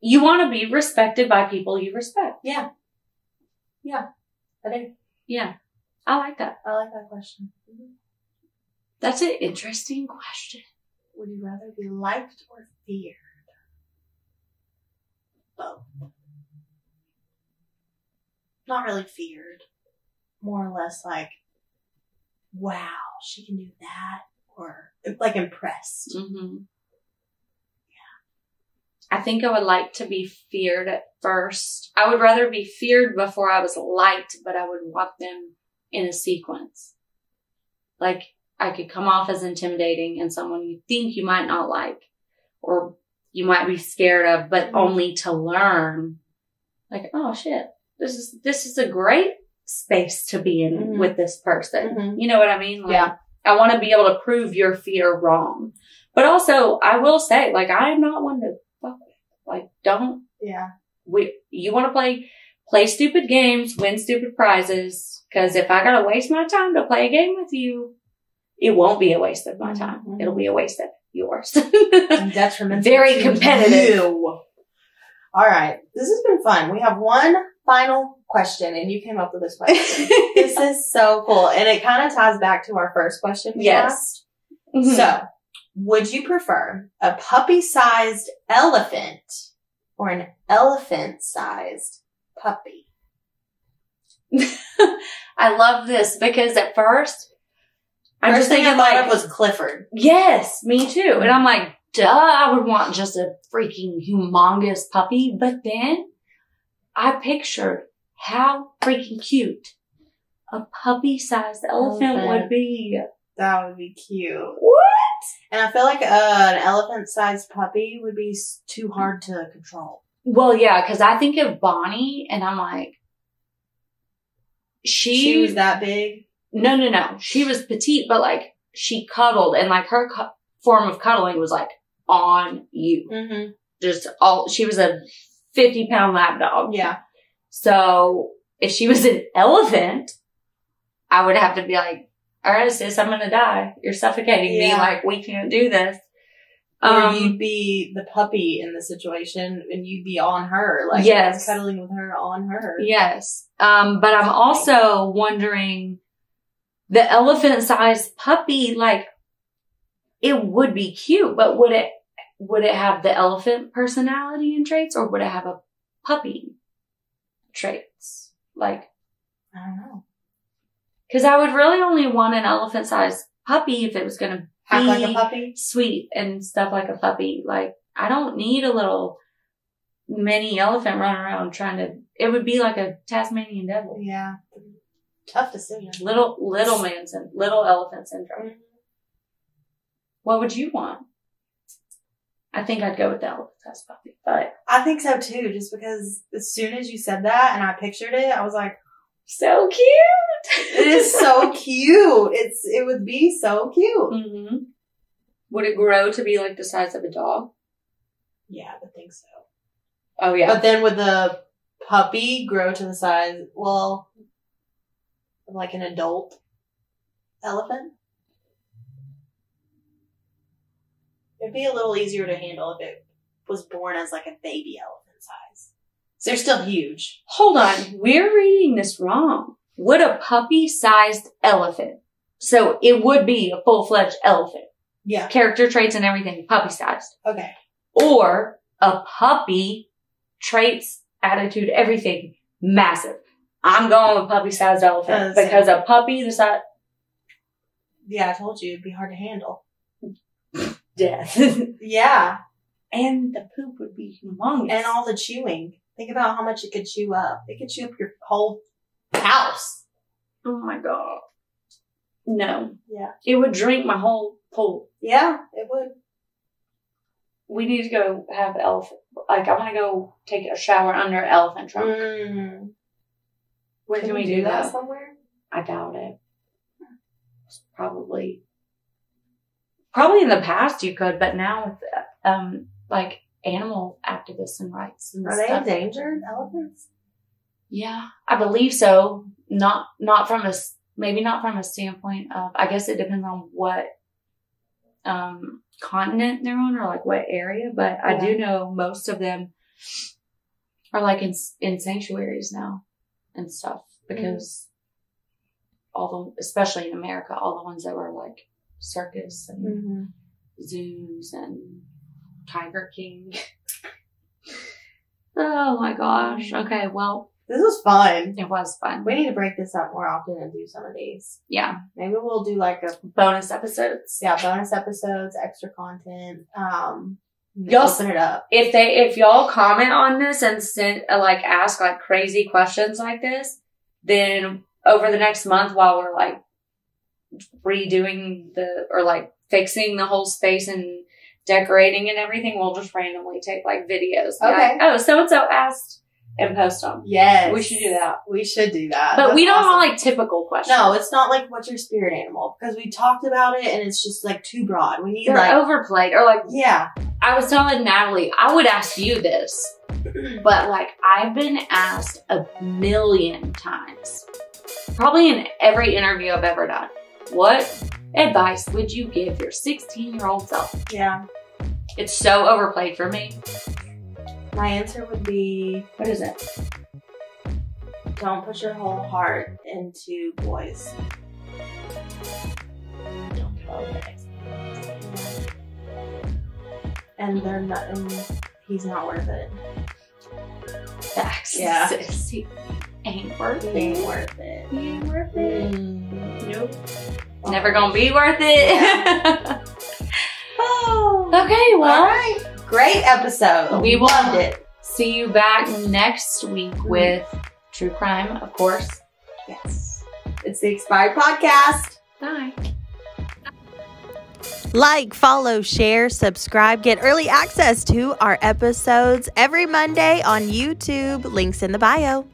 Speaker 2: You want to be respected by people you respect.
Speaker 1: Yeah. Yeah. I do.
Speaker 2: Yeah. I like that.
Speaker 1: I like that question. Mm-hmm.
Speaker 2: That's an interesting question.
Speaker 1: Would you rather be liked or feared? Both. Not really feared. More or less like, wow, she can do that. Or like impressed.
Speaker 2: Mm-hmm. I think I would like to be feared at first. I would rather be feared before I was liked, but I would want them in a sequence. Like, I could come off as intimidating and someone you think you might not like, or you might be scared of, but only to learn, like, oh shit, this is a great space to be in with this person. Mm-hmm. You know what I mean? Like, yeah. I want to be able to prove your fear wrong. But also, I will say, like, I am not one to fuck with. Like, don't.
Speaker 1: Yeah.
Speaker 2: You want to play stupid games, win stupid prizes. Because if I gotta waste my time to play a game with you, it won't be a waste of my time. Mm-hmm. It'll be a waste of yours.
Speaker 1: Detrimental.
Speaker 2: Very competitive.
Speaker 1: All right. This has been fun. We have one final question, and you came up with this question. This is so cool. And it kind of ties back to our first question we asked. Mm-hmm. So, would you prefer a puppy-sized elephant or an elephant-sized puppy?
Speaker 2: I love this because at first, I'm just thinking
Speaker 1: I thought it was Clifford.
Speaker 2: Yes, me too. And I'm like, duh, I would want just a freaking humongous puppy. But then I pictured how freaking cute a puppy-sized elephant would be.
Speaker 1: That would be cute.
Speaker 2: What?
Speaker 1: And I feel like an elephant-sized puppy would be too hard to control.
Speaker 2: Well, yeah, because I think of Bonnie, and I'm like, she
Speaker 1: was that big?
Speaker 2: No. She was petite, but like she cuddled, and like her form of cuddling was like on you. Mm-hmm. She was a 50-pound lap dog.
Speaker 1: Yeah.
Speaker 2: So if she was an elephant, I would have to be like, all right, sis, I'm going to die. You're suffocating me. Like, we can't do this.
Speaker 1: Or you'd be the puppy in the situation and you'd be on her. Like,
Speaker 2: yes.
Speaker 1: Cuddling with her on her.
Speaker 2: Yes. But I'm also wondering, the elephant-sized puppy, like, it would be cute, but would it have the elephant personality and traits, or would it have a puppy traits? Like,
Speaker 1: I don't know.
Speaker 2: Because I would really only want an elephant-sized puppy if it was going to
Speaker 1: Act
Speaker 2: be
Speaker 1: like a puppy?
Speaker 2: sweet and stuff like a puppy. Like, I don't need a little mini elephant running around trying to, it would be like a Tasmanian devil.
Speaker 1: Yeah. Tough decision.
Speaker 2: Little elephant syndrome. What would you want? I think I'd go with the elephant-sized puppy, but.
Speaker 1: I think so too, just because as soon as you said that and I pictured it, I was like,
Speaker 2: so cute.
Speaker 1: it is so cute. It would be so cute.
Speaker 2: Mm-hmm. Would it grow to be like the size of a dog?
Speaker 1: Yeah, I would think so.
Speaker 2: Oh yeah.
Speaker 1: But then would the puppy grow to the size, well, like an adult elephant? It'd be a little easier to handle if it was born as like a baby elephant size. So they're still huge.
Speaker 2: Hold on. We're reading this wrong. Would a puppy-sized elephant, so it would be a full-fledged elephant.
Speaker 1: Yeah.
Speaker 2: Character traits and everything, puppy-sized.
Speaker 1: Okay.
Speaker 2: Or a puppy, traits, attitude, everything, massive. I'm going with puppy-sized elephant because a puppy the size...
Speaker 1: Yeah, I told you it'd be hard to handle.
Speaker 2: Death.
Speaker 1: Yeah.
Speaker 2: And the poop would be humongous.
Speaker 1: And all the chewing. Think about how much it could chew up. It could chew up your whole house.
Speaker 2: Oh my God. No.
Speaker 1: Yeah.
Speaker 2: It would drink my whole pool.
Speaker 1: Yeah, it would.
Speaker 2: We need to go have elephant. Like, I want to go take a shower under an elephant trunk. Where can we do that?
Speaker 1: Somewhere?
Speaker 2: I doubt it. Probably in the past you could, but now with, like, animal activists and rights and
Speaker 1: Are
Speaker 2: stuff.
Speaker 1: they endangered, elephants?
Speaker 2: Yeah, I believe so. Maybe not from a standpoint of, I guess it depends on what, continent they're on or like what area, but I do know most of them are like in sanctuaries now and stuff because especially in America, all the ones that were like circus and zoos and Tiger King. Oh my gosh. Okay, well.
Speaker 1: This was fun.
Speaker 2: It was fun.
Speaker 1: We need to break this up more often and do some of these.
Speaker 2: Yeah.
Speaker 1: Maybe we'll do like a
Speaker 2: bonus episodes.
Speaker 1: Yeah, bonus episodes, extra content.
Speaker 2: Y'all
Speaker 1: open it up.
Speaker 2: If y'all comment on this and ask like crazy questions like this, then over the next month while we're like redoing fixing the whole space and decorating and everything, we'll just randomly take like videos.
Speaker 1: Okay.
Speaker 2: Like, oh, so-and-so asked and post them.
Speaker 1: Yes.
Speaker 2: We should do that.
Speaker 1: We should do that.
Speaker 2: But
Speaker 1: That's
Speaker 2: we don't
Speaker 1: awesome.
Speaker 2: want like typical questions.
Speaker 1: No, it's not like what's your spirit animal because we talked about it and it's just like too broad. We need
Speaker 2: They're overplayed or like,
Speaker 1: yeah.
Speaker 2: I was telling Natalie, I would ask you this, but like I've been asked 1,000,000 times, probably in every interview I've ever done. What advice would you give your 16-year-old self?
Speaker 1: Yeah.
Speaker 2: It's so overplayed for me.
Speaker 1: My answer would be,
Speaker 2: what is it?
Speaker 1: Don't put your whole heart into boys.
Speaker 2: Don't follow it.
Speaker 1: And they're not, he's not worth it.
Speaker 2: Facts.
Speaker 1: Yeah.
Speaker 2: He ain't worth it.
Speaker 1: He ain't worth it.
Speaker 2: He ain't worth it. Nope.
Speaker 1: Oh.
Speaker 2: Never gonna be worth it.
Speaker 1: Yeah. Oh.
Speaker 2: Okay, well.
Speaker 1: All right. Great episode.
Speaker 2: We will
Speaker 1: loved it.
Speaker 2: See you back next week with true crime, of course.
Speaker 1: Yes. It's the Expired Podcast.
Speaker 2: Bye.
Speaker 1: Like, follow, share, subscribe, get early access to our episodes every Monday on YouTube. Links in the bio.